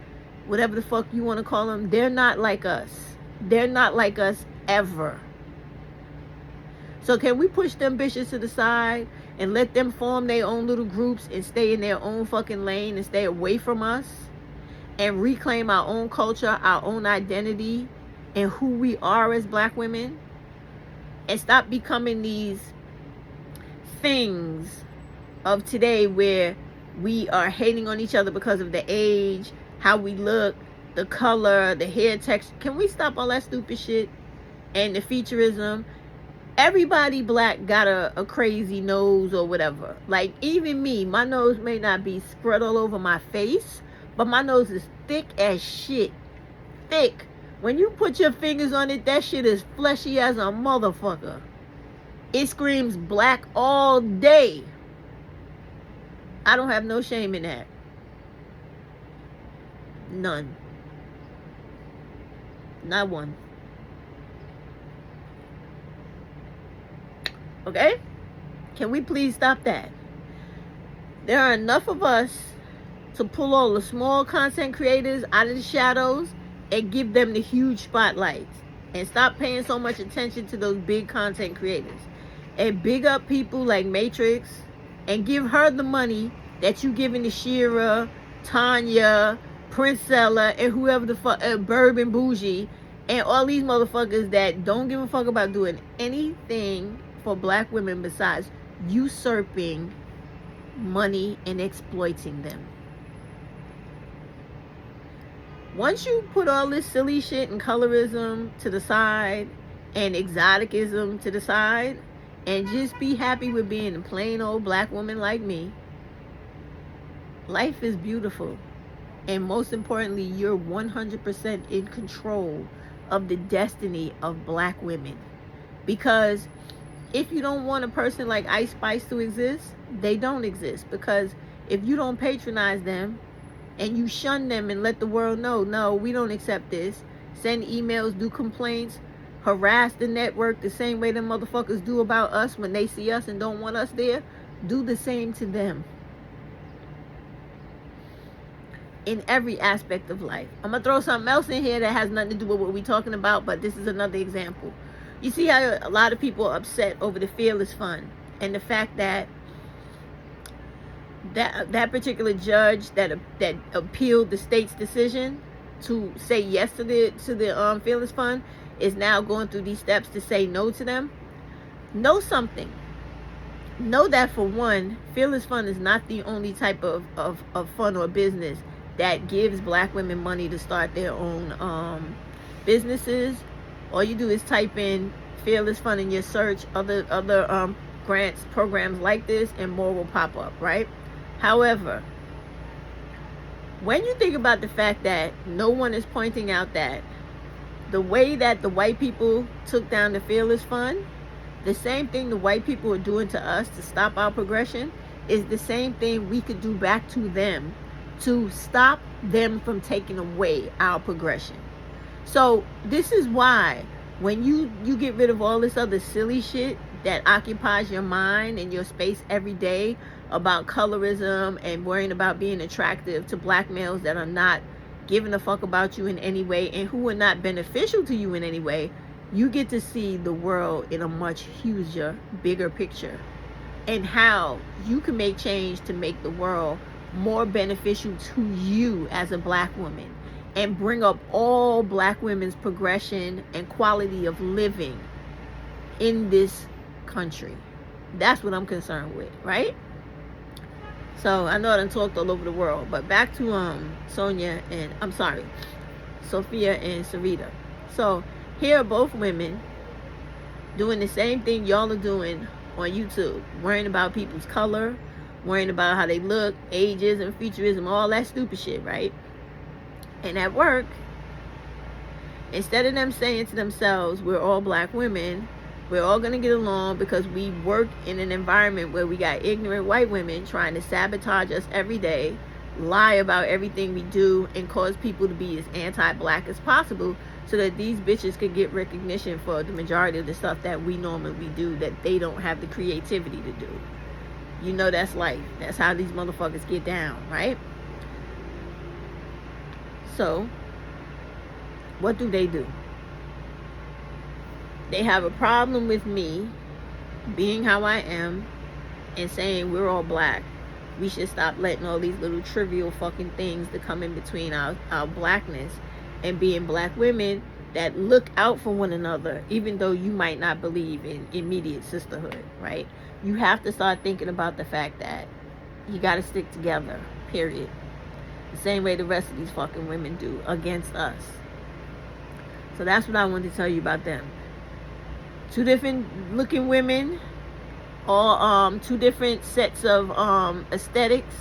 whatever the fuck you want to call them? They're not like us. They're not like us ever. So can we push them bitches to the side and let them form their own little groups and stay in their own fucking lane and stay away from us and reclaim our own culture, our own identity, and who we are as black women, and stop becoming these things of today where we are hating on each other because of the age, how we look, the color, the hair texture? Can we stop all that stupid shit and the featureism? Everybody black got a crazy nose or whatever. Like even me, my nose may not be spread all over my face, but my nose is thick as shit. Thick. When you put your fingers on it, that shit is fleshy as a motherfucker. It screams black all day. I don't have no shame in that. None. Not one. Okay? Can we please stop that? There are enough of us to pull all the small content creators out of the shadows and give them the huge spotlights. And stop paying so much attention to those big content creators. And big up people like Matrix and give her the money that you giving to Shira, Tanya, Princella, and whoever the fuck, Bourbon Bougie, and all these motherfuckers that don't give a fuck about doing anything for black women besides usurping money and exploiting them. Once you put all this silly shit and colorism to the side and exoticism to the side and just be happy with being a plain old black woman like me, life is beautiful. And most importantly, you're 100% in control of the destiny of black women. Because if you don't want a person like Ice Spice to exist, they don't exist. Because if you don't patronize them and you shun them and let the world know, no, we don't accept this, send emails, do complaints, harass the network the same way them motherfuckers do about us when they see us and don't want us there, do the same to them. In every aspect of life. I'm going to throw something else in here that has nothing to do with what we're talking about, but this is another example. You see how a lot of people are upset over the Fearless Fund and the fact that that particular judge that appealed the state's decision to say yes to the Fearless Fund is now going through these steps to say no to them. Know something. Know that, for one, Fearless Fund is not the only type of fund or business that gives black women money to start their own businesses. All you do is type in Fearless Fund in your search, other grants, programs like this, and more will pop up, right? However, when you think about the fact that no one is pointing out that the way that the white people took down the Fearless Fund, the same thing the white people are doing to us to stop our progression is the same thing we could do back to them to stop them from taking away our progression. So this is why when you get rid of all this other silly shit that occupies your mind and your space every day about colorism and worrying about being attractive to black males that are not giving a fuck about you in any way and who are not beneficial to you in any way, you get to see the world in a much huger, bigger picture and how you can make change to make the world more beneficial to you as a black woman and bring up all black women's progression and quality of living in this country. That's what I'm concerned with, right? So I know I done talked all over the world, but back to Sophia and Sarita. So here are both women doing the same thing y'all are doing on YouTube, worrying about people's color, worrying about how they look, ageism, futurism, all that stupid shit, right? And at work, instead of them saying to themselves, we're all black women, we're all going to get along because we work in an environment where we got ignorant white women trying to sabotage us every day, lie about everything we do, and cause people to be as anti-black as possible so that these bitches could get recognition for the majority of the stuff that we normally do that they don't have the creativity to do. You know, that's life. That's how these motherfuckers get down, right? So, what do? They have a problem with me being how I am and saying we're all black. We should stop letting all these little trivial fucking things that come in between our blackness and being black women that look out for one another, even though you might not believe in immediate sisterhood, right? You have to start thinking about the fact that you got to stick together, period. The same way the rest of these fucking women do against us. So that's what I wanted to tell you about them. Two different looking women, all two different sets of aesthetics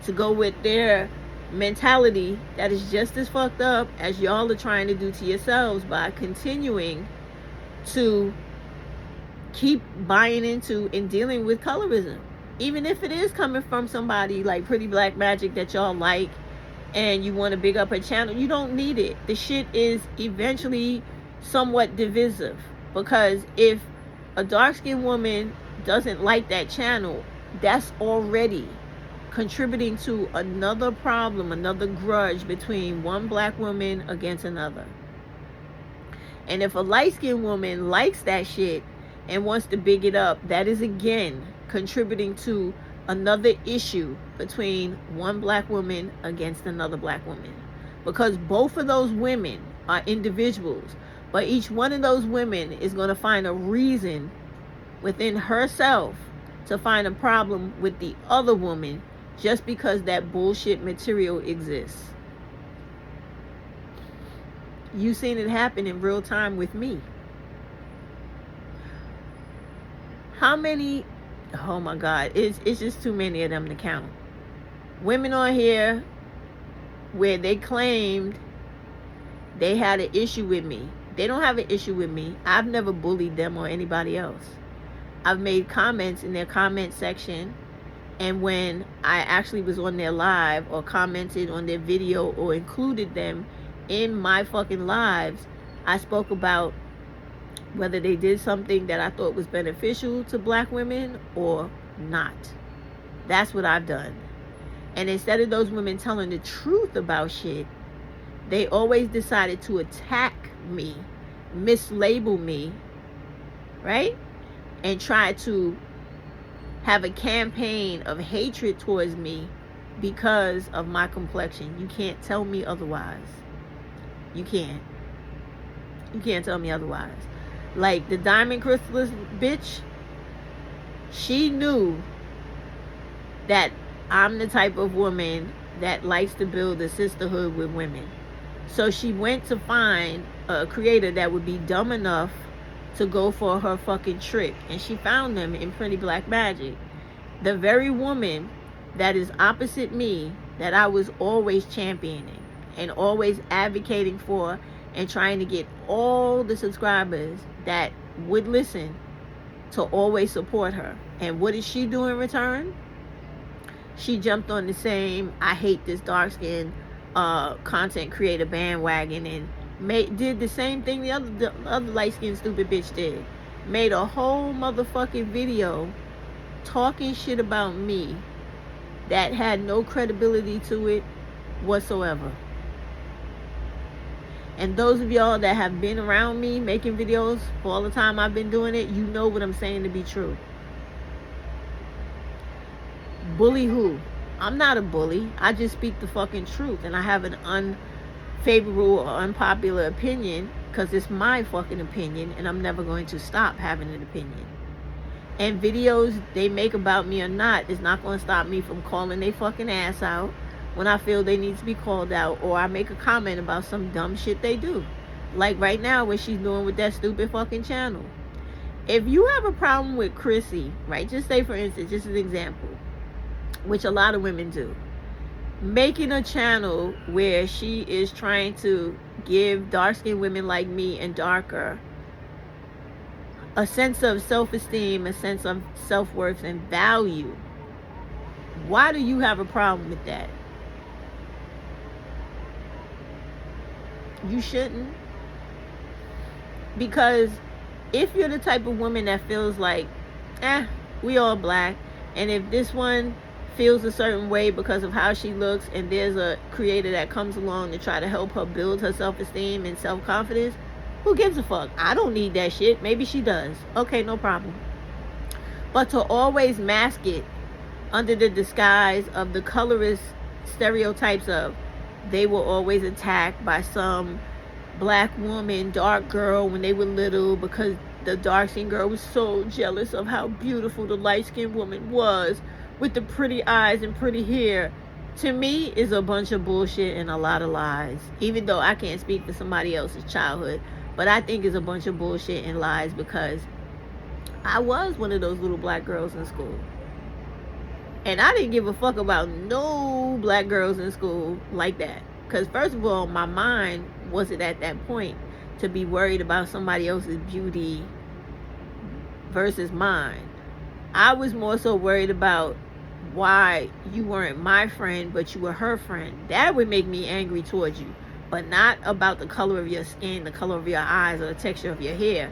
to go with their mentality that is just as fucked up as y'all are trying to do to yourselves by continuing to keep buying into and dealing with colorism. Even if it is coming from somebody like Pretty Black Magic that y'all like and you want to big up her channel, you don't need it. The shit is eventually somewhat divisive, because if a dark-skinned woman doesn't like that channel, that's already contributing to another problem, another grudge between one black woman against another. And if a light-skinned woman likes that shit and wants to big it up, that is again contributing to another issue between one black woman against another black woman. Because both of those women are individuals, but each one of those women is going to find a reason within herself to find a problem with the other woman just because that bullshit material exists. You seen it happen in real time with me. How many? Oh my God, it's just too many of them to count. Women on here where they claimed they had an issue with me. They don't have an issue with me. I've never bullied them or anybody else. I've made comments in their comment section, and when I actually was on their live or commented on their video or included them in my fucking lives, I spoke about whether they did something that I thought was beneficial to black women or not. That's what I've done. And instead of those women telling the truth about shit, they always decided to attack me, mislabel me, right? And try to have a campaign of hatred towards me because of my complexion. You can't tell me otherwise. You can't. You can't tell me otherwise. Like the Diamond Crystalist bitch, she knew that I'm the type of woman that likes to build a sisterhood with women. So she went to find a creator that would be dumb enough to go for her fucking trick. And she found them in Pretty Black Magic. The very woman that is opposite me, that I was always championing and always advocating for and trying to get all the subscribers that would listen to always support her. And what did she do in return? She jumped on the same I hate this dark skin content creator bandwagon and did the same thing the other light skinned stupid bitch did. Made a whole motherfucking video talking shit about me that had no credibility to it whatsoever. And those of y'all that have been around me making videos for all the time I've been doing it, you know what I'm saying to be true. Bully who? I'm not a bully. I just speak the fucking truth, and I have an unfavorable or unpopular opinion because it's my fucking opinion, and I'm never going to stop having an opinion. And videos they make about me or not is not going to stop me from calling they fucking ass out when I feel they need to be called out, or I make a comment about some dumb shit they do. Like right now what she's doing with that stupid fucking channel. If you have a problem with Chrissy, right, just say for instance, just an example, which a lot of women do, making a channel where she is trying to give dark-skinned women like me and darker a sense of self-esteem, a sense of self-worth and value. Why do you have a problem with that? You shouldn't. Because if you're the type of woman that feels like, we all black, and if this one feels a certain way because of how she looks, and there's a creator that comes along to try to help her build her self-esteem and self-confidence, who gives a fuck? I don't need that shit. Maybe she does. Okay, no problem. But to always mask it under the disguise of the colorist stereotypes of they were always attacked by some black woman, dark girl when they were little because the dark-skinned girl was so jealous of how beautiful the light-skinned woman was with the pretty eyes and pretty hair, to me is a bunch of bullshit and a lot of lies. Even though I can't speak for somebody else's childhood, but I think it's a bunch of bullshit and lies because I was one of those little black girls in school. And I didn't give a fuck about no black girls in school like that. Because first of all, my mind wasn't at that point to be worried about somebody else's beauty versus mine. I was more so worried about why you weren't my friend, but you were her friend. That would make me angry towards you. But not about the color of your skin, the color of your eyes, or the texture of your hair.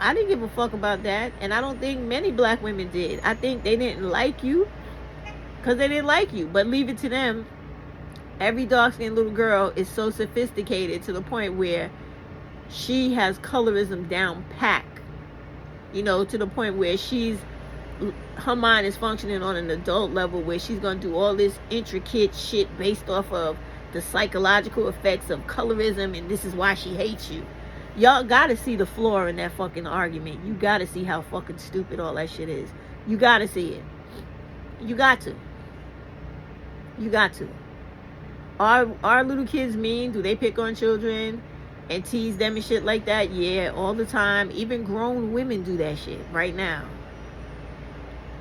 I didn't give a fuck about that, and I don't think many black women did. I think they didn't like you because they didn't like you, but leave it to them. Every dark-skinned little girl is so sophisticated to the point where she has colorism down pack, you know, to the point where her mind is functioning on an adult level where she's going to do all this intricate shit based off of the psychological effects of colorism, and this is why she hates you. Y'all gotta see the flaw in that fucking argument. You gotta see how fucking stupid all that shit is. You gotta see it. You got to. You got to. Are little kids mean? Do they pick on children? and tease them and shit like that? Yeah, all the time. Even grown women do that shit right now.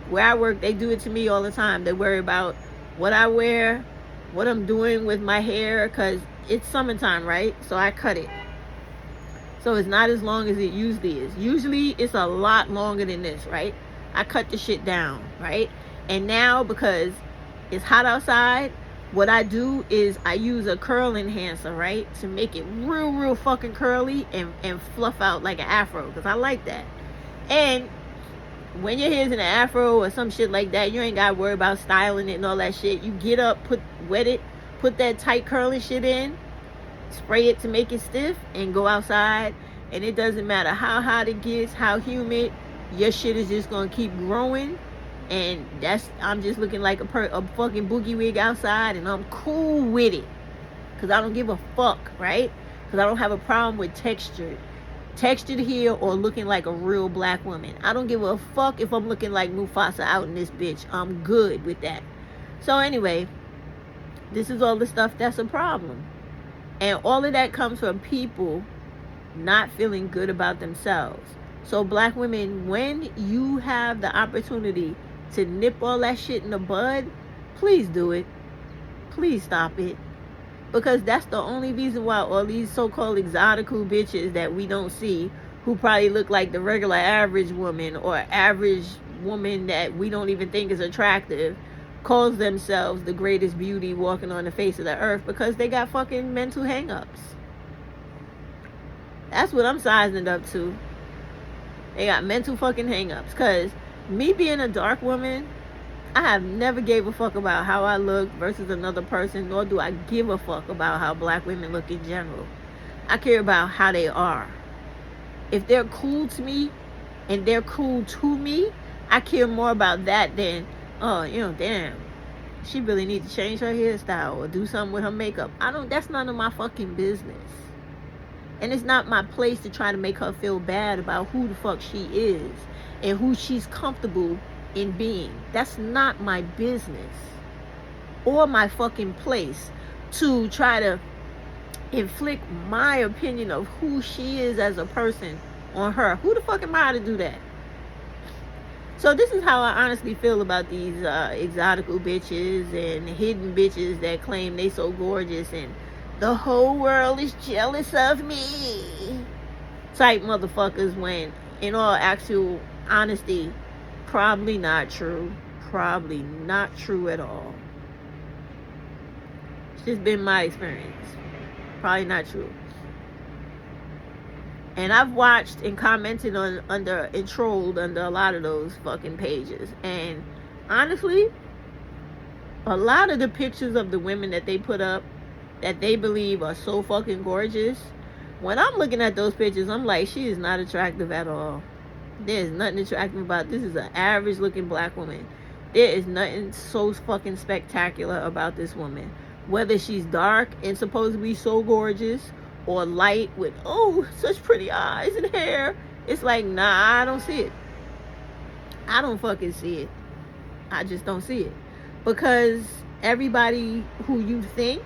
Where I work, they do it to me all the time. They worry about what I wear, what I'm doing with my hair, because it's summertime, right? So I cut it. So it's not as long as it usually is. Usually it's a lot longer than this, right? I cut the shit down, right? And now, because it's hot outside, what I do is I use a curl enhancer, right? To make it real fucking curly and fluff out like an afro, because I like that. And when your hair's in an afro or some shit like that, you ain't got to worry about styling it and all that shit. You get up, wet it, put that tight curly shit in, spray it to make it stiff, and go outside. And it doesn't matter how hot it gets, how humid, your shit is just gonna keep growing. And I'm just looking like a fucking boogie wig outside, and I'm cool with it, because I don't give a fuck, right? Because I don't have a problem with textured hair or looking like a real black woman. I don't give a fuck if I'm looking like Mufasa out in this bitch. I'm good with that. So anyway, this is all the stuff that's a problem. And all of that comes from people not feeling good about themselves. So black women, when you have the opportunity to nip all that shit in the bud, please do it. Please stop it. Because that's the only reason why all these so-called exotical bitches that we don't see, who probably look like the regular average woman or average woman that we don't even think is attractive, calls themselves the greatest beauty walking on the face of the earth, because they got fucking mental hang-ups. That's what I'm sizing it up to. They got mental fucking hang-ups. Because me being a dark woman, I have never gave a fuck about how I look versus another person, nor do I give a fuck about how black women look in general. I care about how they are. If they're cool to me and they're cool to me, I care more about that than, oh, damn, she really needs to change her hairstyle or do something with her makeup. That's none of my fucking business. And it's not my place to try to make her feel bad about who the fuck she is and who she's comfortable in being. That's not my business or my fucking place to try to inflict my opinion of who she is as a person on her. Who the fuck am I to do that? So this is how I honestly feel about these exotical bitches and hidden bitches that claim they so gorgeous and the whole world is jealous of me type motherfuckers, when in all actual honesty, probably not true. Probably not true at all. It's just been my experience. Probably not true. And I've watched and commented and trolled under a lot of those fucking pages. And honestly, a lot of the pictures of the women that they put up that they believe are so fucking gorgeous, when I'm looking at those pictures, I'm like, she is not attractive at all. There's nothing attractive about this. Is an average looking black woman. There is nothing so fucking spectacular about this woman. Whether she's dark and supposed to be so gorgeous, or light with, oh, such pretty eyes and hair, it's like, nah, I don't see it. I don't fucking see it. I just don't see it. Because everybody who you think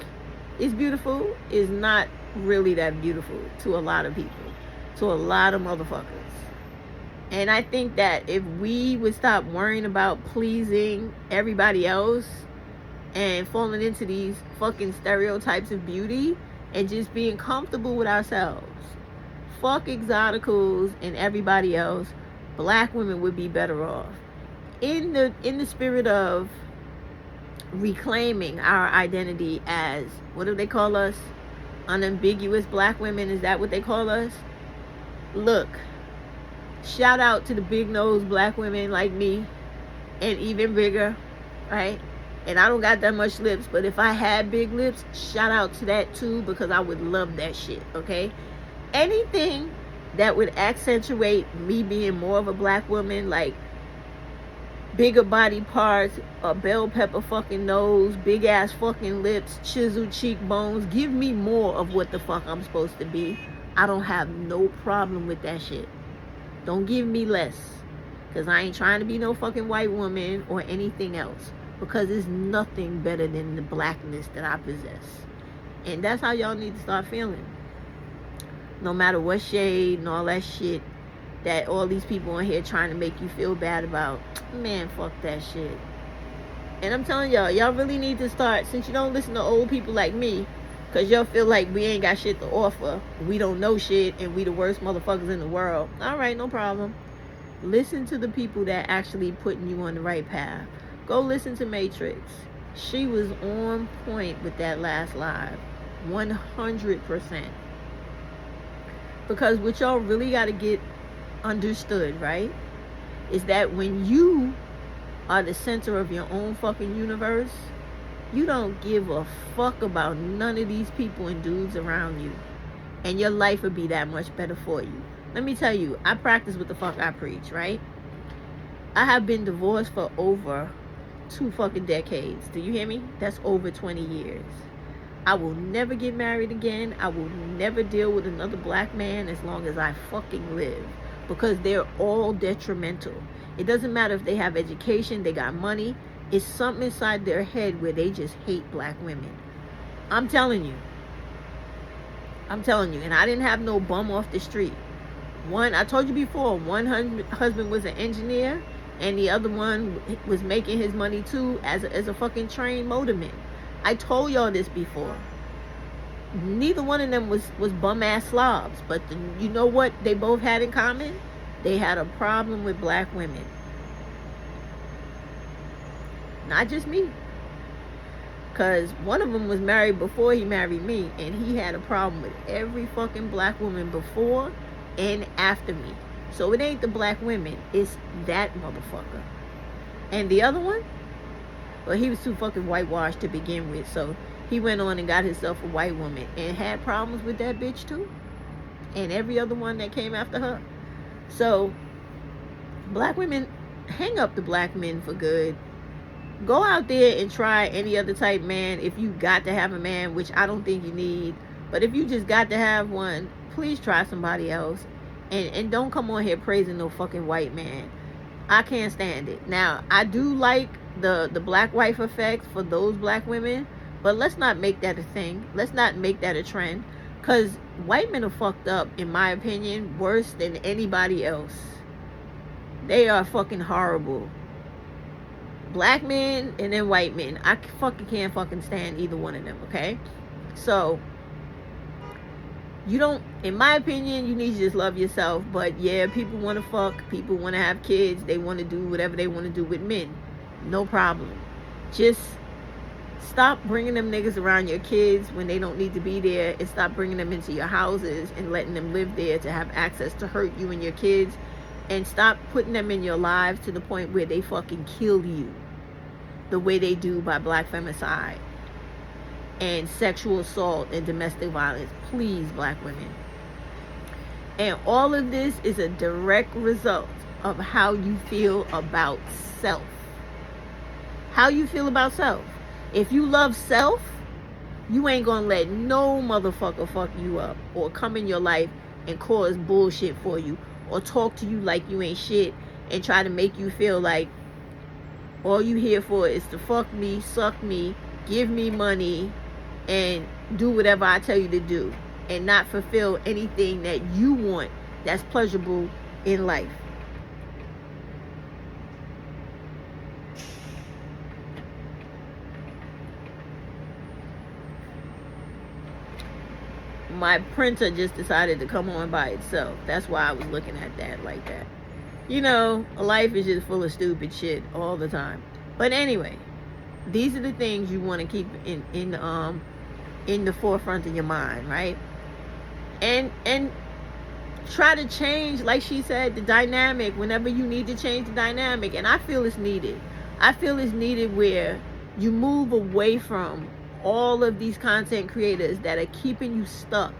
is beautiful is not really that beautiful to a lot of people, to a lot of motherfuckers. And I think that if we would stop worrying about pleasing everybody else and falling into these fucking stereotypes of beauty and just being comfortable with ourselves, fuck exoticals and everybody else, black women would be better off. In the spirit of reclaiming our identity as, what do they call us? Unambiguous black women, is that what they call us? Look, shout out to the big nose black women like me, and even bigger, right? And I don't got that much lips, but if I had big lips, shout out to that too, because I would love that shit, okay? Anything that would accentuate me being more of a black woman, like bigger body parts, a bell pepper fucking nose, big ass fucking lips, chiseled cheekbones, give me more of what the fuck I'm supposed to be. I don't have no problem with that shit. Don't give me less, because I ain't trying to be no fucking white woman or anything else, because there's nothing better than the blackness that I possess. And that's how y'all need to start feeling. No matter what shade and all that shit that all these people on here trying to make you feel bad about. Man, fuck that shit. And I'm telling y'all really need to start, since you don't listen to old people like me, because y'all feel like we ain't got shit to offer, we don't know shit, and we the worst motherfuckers in the world. Alright, no problem. Listen to the people that actually putting you on the right path. Go listen to Matrix. She was on point with that last live. 100%. Because what y'all really got to get understood, right, is that when you are the center of your own fucking universe, you don't give a fuck about none of these people and dudes around you. And your life would be that much better for you. Let me tell you, I practice what the fuck I preach, right? I have been divorced for over 2 fucking decades. Do you hear me? That's over 20 years. I will never get married again. I will never deal with another black man as long as I fucking live. Because they're all detrimental. It doesn't matter if they have education, they got money. It's something inside their head where they just hate black women. I'm telling you. And I didn't have no bum off the street. I told you before, one husband was an engineer, and the other one was making his money too as a fucking trained motorman. I told y'all this before. Neither one of them was bum ass slobs, but you know what they both had in common? They had a problem with black women. Not just me. Because one of them was married before he married me, and he had a problem with every fucking black woman before and after me. So it ain't the black women, it's that motherfucker. And the other one, well, he was too fucking whitewashed to begin with, so he went on and got himself a white woman and had problems with that bitch too, and every other one that came after her. So black women, hang up the black men for good. Go out there and try any other type man if you got to have a man, which I don't think you need. But if you just got to have one, please try somebody else. And don't come on here praising no fucking white man. I can't stand it. Now, I do like the black wife effect for those black women, but let's not make that a thing. Let's not make that a trend. Because white men are fucked up, in my opinion, worse than anybody else. They are fucking horrible. Black men and then white men. I fucking can't fucking stand either one of them, okay? So, you don't, in my opinion, you need to just love yourself. But yeah, people want to fuck. People want to have kids. They want to do whatever they want to do with men. No problem. Just stop bringing them niggas around your kids when they don't need to be there, and stop bringing them into your houses and letting them live there to have access to hurt you and your kids, and stop putting them in your lives to the point where they fucking kill you the way they do by black femicide and sexual assault and domestic violence. Please, black women. And all of this is a direct result of how you feel about self. How you feel about self. If you love self, you ain't gonna let no motherfucker fuck you up or come in your life and cause bullshit for you or talk to you like you ain't shit and try to make you feel like all you here for is to fuck me, suck me, give me money, and do whatever I tell you to do, and not fulfill anything that you want that's pleasurable in life. My printer just decided to come on by itself. That's why I was looking at that like that. You know, life is just full of stupid shit all the time. But anyway, these are the things you want to keep in the forefront of your mind, right? And try to change, like she said, the dynamic whenever you need to change the dynamic. And I feel it's needed. I feel it's needed where you move away from all of these content creators that are keeping you stuck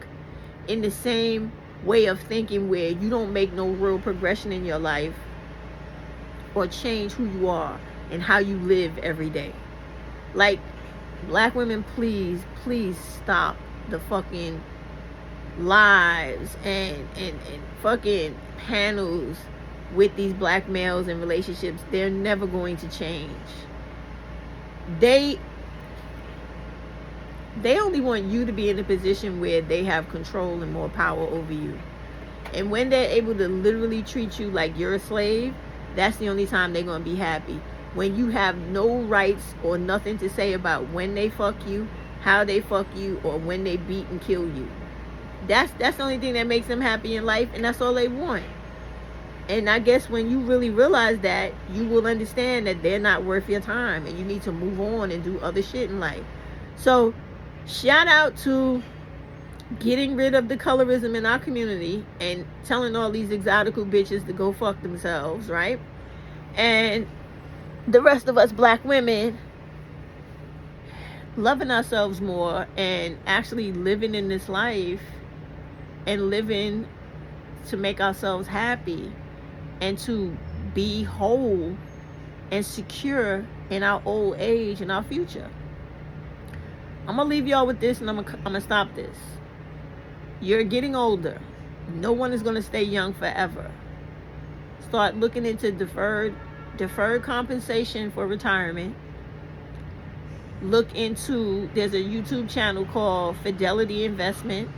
in the same way of thinking, where you don't make no real progression in your life or change who you are and how you live every day. Like, black women, please stop the fucking lives and fucking panels with these black males in relationships. They're never going to change. They only want you to be in a position where they have control and more power over you. And when they're able to literally treat you like you're a slave, that's the only time they're going to be happy. When you have no rights or nothing to say about when they fuck you, how they fuck you, or when they beat and kill you. That's the only thing that makes them happy in life, and that's all they want. And I guess when you really realize that, you will understand that they're not worth your time, and you need to move on and do other shit in life. So, shout out to getting rid of the colorism in our community and telling all these exotical bitches to go fuck themselves, right? And the rest of us black women loving ourselves more and actually living in this life and living to make ourselves happy and to be whole and secure in our old age and our future. I'm gonna leave y'all with this, and I'm gonna stop this. You're getting older. No one is gonna stay young forever. Start looking into deferred compensation for retirement. Look into, there's a YouTube channel called Fidelity Investment.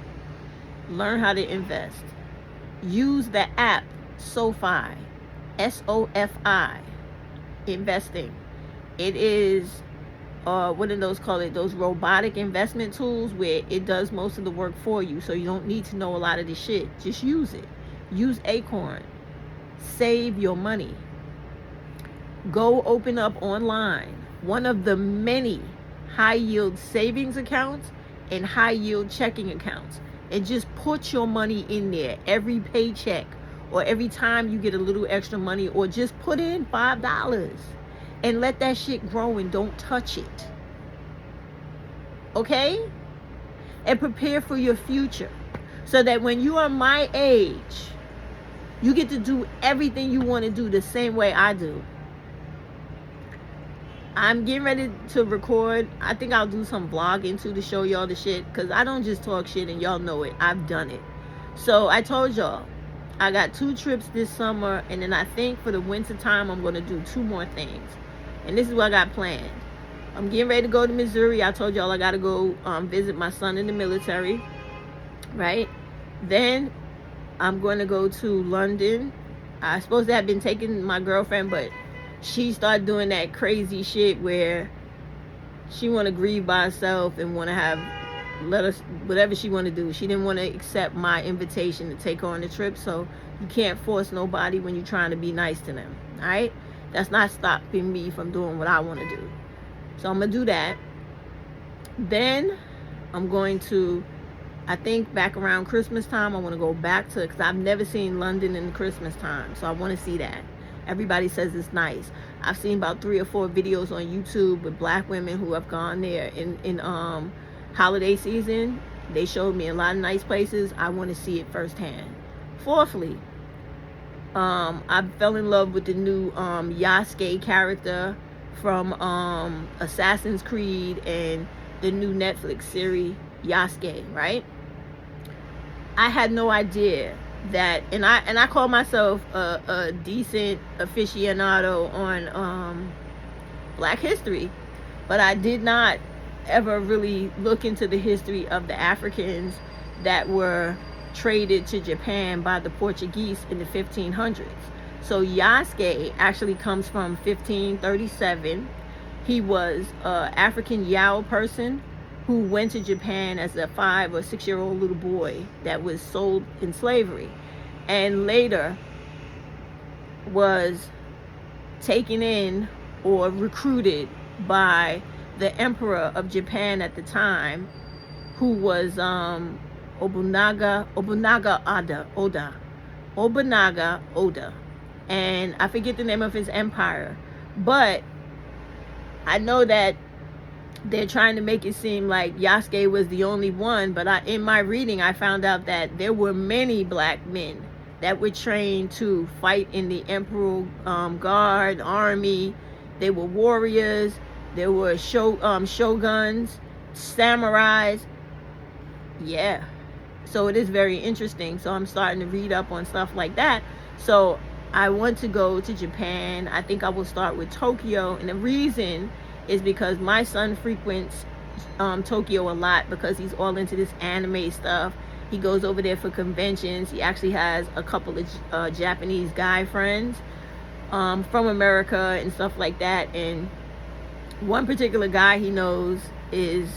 Learn how to invest. Use the app SoFi, SoFi, investing. It is what do those call it? Those robotic investment tools where it does most of the work for you. So you don't need to know a lot of this shit. Just use it. Use Acorn. Save your money. Go open up online one of the many high yield savings accounts and high yield checking accounts, and just put your money in there every paycheck or every time you get a little extra money, or just put in $5 and let that shit grow and don't touch it. Okay? And prepare for your future so that when you are my age, you get to do everything you want to do the same way I do. I'm getting ready to record. I think I'll do some vlogging too to show y'all the shit, because I don't just talk shit and y'all know it. I've done it. So I told y'all I got 2 trips this summer, and then I think for the winter time I'm going to do 2 more things. And this is what I got planned. I'm getting ready to go to Missouri. I told y'all I got to go visit my son in the military, right? Then I'm going to go to London. I supposed to have been taking my girlfriend, but she started doing that crazy shit where she want to grieve by herself and want to have, let us, whatever she want to do. She didn't want to accept my invitation to take her on the trip. So you can't force nobody when you're trying to be nice to them. All right? That's not stopping me from doing what I want to do. So I'm going to do that. Then I'm going to, I think back around Christmas time, I want to go back to, because I've never seen London in Christmas time. So I want to see that. Everybody says it's nice. I've seen about 3 or 4 videos on YouTube with black women who have gone there in holiday season. They showed me a lot of nice places. I want to see it firsthand. Fourthly, I fell in love with the new Yasuke character from Assassin's Creed and the new Netflix series Yasuke, right? I had no idea that, and I call myself a decent aficionado on Black history, but I did not ever really look into the history of the Africans that were traded to Japan by the Portuguese in the 1500s. So Yasuke actually comes from 1537. He was an African Yao person who went to Japan as a 5 or 6 year old little boy that was sold in slavery, and later was taken in or recruited by the emperor of Japan at the time, who was Obunaga Oda, and I forget the name of his empire, but I know that they're trying to make it seem like Yasuke was the only one, but in my reading I found out that there were many black men that were trained to fight in the Imperial Guard army. They were warriors. There were shoguns, samurais. Yeah. So it is very interesting. So I'm starting to read up on stuff like that. So I want to go to Japan. I think I will start with Tokyo. And the reason is because my son frequents Tokyo a lot because he's all into this anime stuff. He goes over there for conventions. He actually has a couple of Japanese guy friends from America and stuff like that. And one particular guy he knows is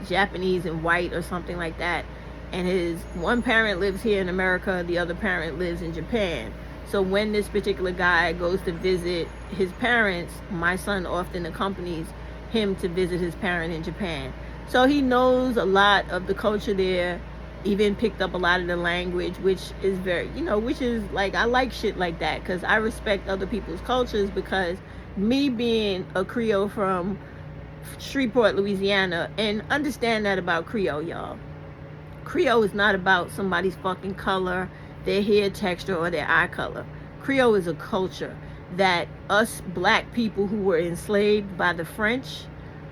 Japanese and white or something like that. And his one parent lives here in America, the other parent lives in Japan. So when this particular guy goes to visit his parents, my son often accompanies him to visit his parent in Japan. So he knows a lot of the culture there, even picked up a lot of the language, which is very, which is like, I like shit like that because I respect other people's cultures, because me being a Creole from Shreveport, Louisiana, and understand that about Creole, y'all. Creole is not about somebody's fucking color, their hair texture, or their eye color. Creole is a culture that us black people who were enslaved by the French,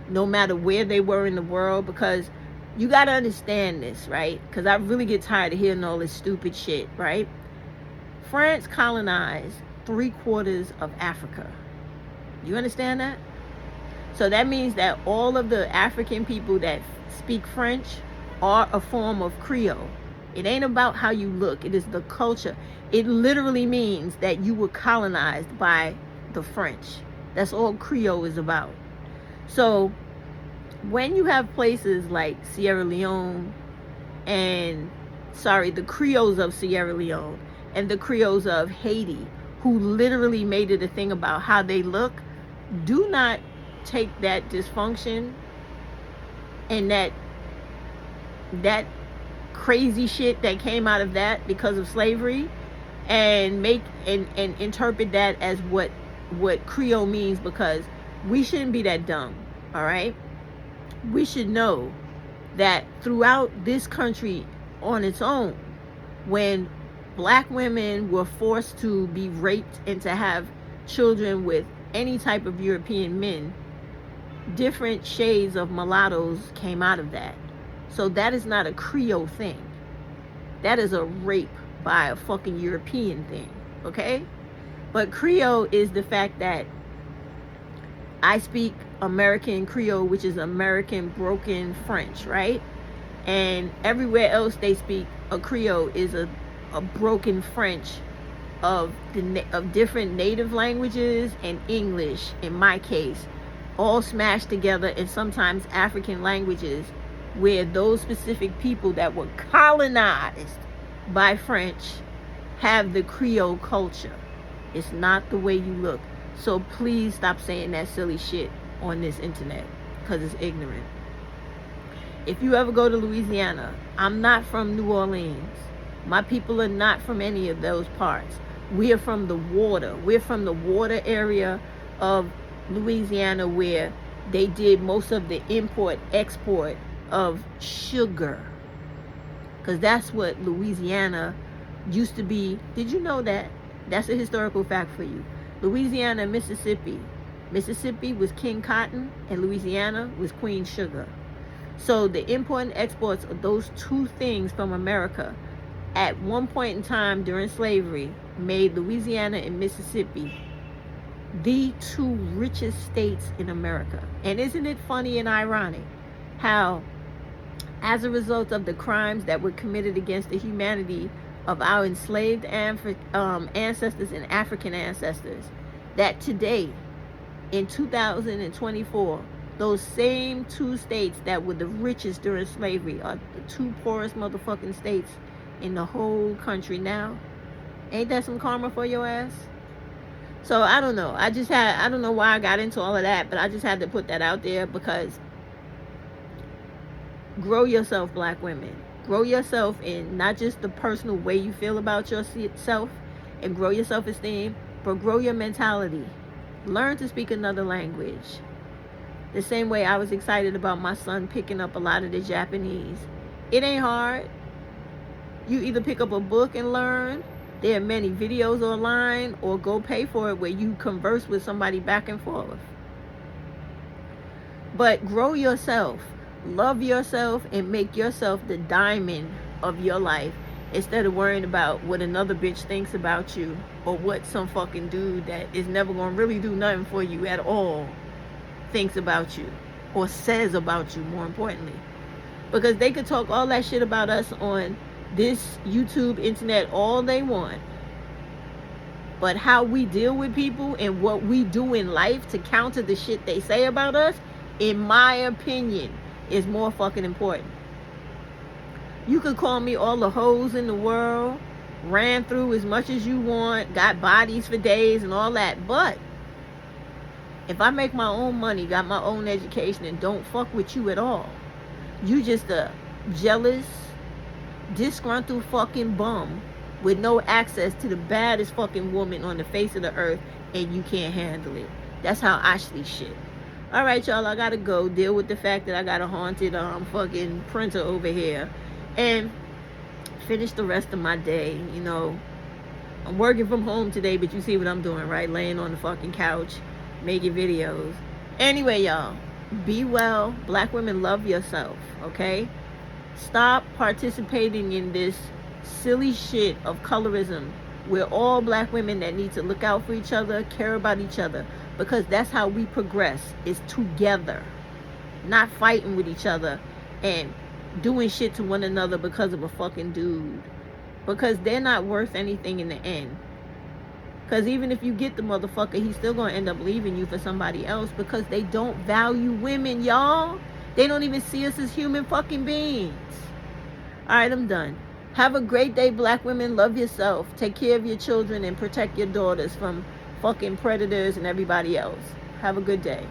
no matter where they were in the world, because you got to understand this, right? Because I really get tired of hearing all this stupid shit, right? France colonized 3/4 of Africa. You understand that? So that means that all of the African people that speak French are a form of Creole. It ain't about how you look. It is the culture. It literally means that you were colonized by the French. That's all Creole is about. So when you have places like Sierra Leone the Creoles of Sierra Leone and the Creoles of Haiti, who literally made it a thing about how they look, do not take that dysfunction and that crazy shit that came out of that because of slavery and make and interpret that as what Creole means, because we shouldn't be that dumb. All right, we should know that throughout this country on its own, when black women were forced to be raped and to have children with any type of European men, different shades of mulattoes came out of that. So that is not a Creole thing. That is a rape by a fucking European thing, okay? But Creole is the fact that I speak American Creole, which is American broken French, right? And everywhere else they speak a Creole is a broken French of different native languages and English, in my case, all smashed together, and sometimes African languages, where those specific people that were colonized by French have the Creole culture. It's not the way you look. So please stop saying that silly shit on this internet, because it's ignorant. If you ever go to Louisiana, I'm not from New Orleans. My people are not from any of those parts. We are from the water. We're from the water area of Louisiana, where they did most of the import-export of sugar, because that's what Louisiana used to be. Did you know that? That's a historical fact for you. Louisiana and Mississippi was King Cotton, and Louisiana was Queen Sugar. So the import and exports of those two things from America at one point in time during slavery made Louisiana and Mississippi the two richest states in America. And isn't it funny and ironic how, as a result of the crimes that were committed against the humanity of our enslaved ancestors and African ancestors, that today, in 2024, those same two states that were the richest during slavery are the two poorest motherfucking states in the whole country now? Ain't that some karma for your ass? So I don't know. I don't know why I got into all of that, but I just had to put that out there, because grow yourself, black women. Grow yourself in not just the personal way you feel about yourself and grow your self-esteem, but grow your mentality. Learn to speak another language. The same way I was excited about my son picking up a lot of the Japanese. It ain't hard. You either pick up a book and learn. There are many videos online, or go pay for it where you converse with somebody back and forth. But grow yourself. Love yourself and make yourself the diamond of your life, instead of worrying about what another bitch thinks about you, or what some fucking dude that is never gonna really do nothing for you at all thinks about you. or says about you, more importantly. Because they could talk all that shit about us on this YouTube, internet, all they want. But how we deal with people and what we do in life to counter the shit they say about us, in my opinion, is more fucking important. You could call me all the hoes in the world, ran through as much as you want, got bodies for days and all that. But if I make my own money, got my own education, and don't fuck with you at all, you just a jealous, disgruntled fucking bum with no access to the baddest fucking woman on the face of the earth, and you can't handle it. That's how I see shit. All right, y'all, I gotta go deal with the fact that I got a haunted fucking printer over here and finish the rest of my day. You know, I'm working from home today, but you see what I'm doing, right? Laying on the fucking couch, making videos. Anyway, y'all, be well. Black women, love yourself, okay? Stop participating in this silly shit of colorism. We're all black women that need to look out for each other, care about each other, because that's how we progress, is together, not fighting with each other and doing shit to one another because of a fucking dude, because they're not worth anything in the end. Because even if you get the motherfucker, he's still gonna end up leaving you for somebody else, because they don't value women, y'all. They don't even see us as human fucking beings. All right, I'm done. Have a great day, black women. Love yourself. Take care of your children and protect your daughters from fucking predators and everybody else. Have a good day.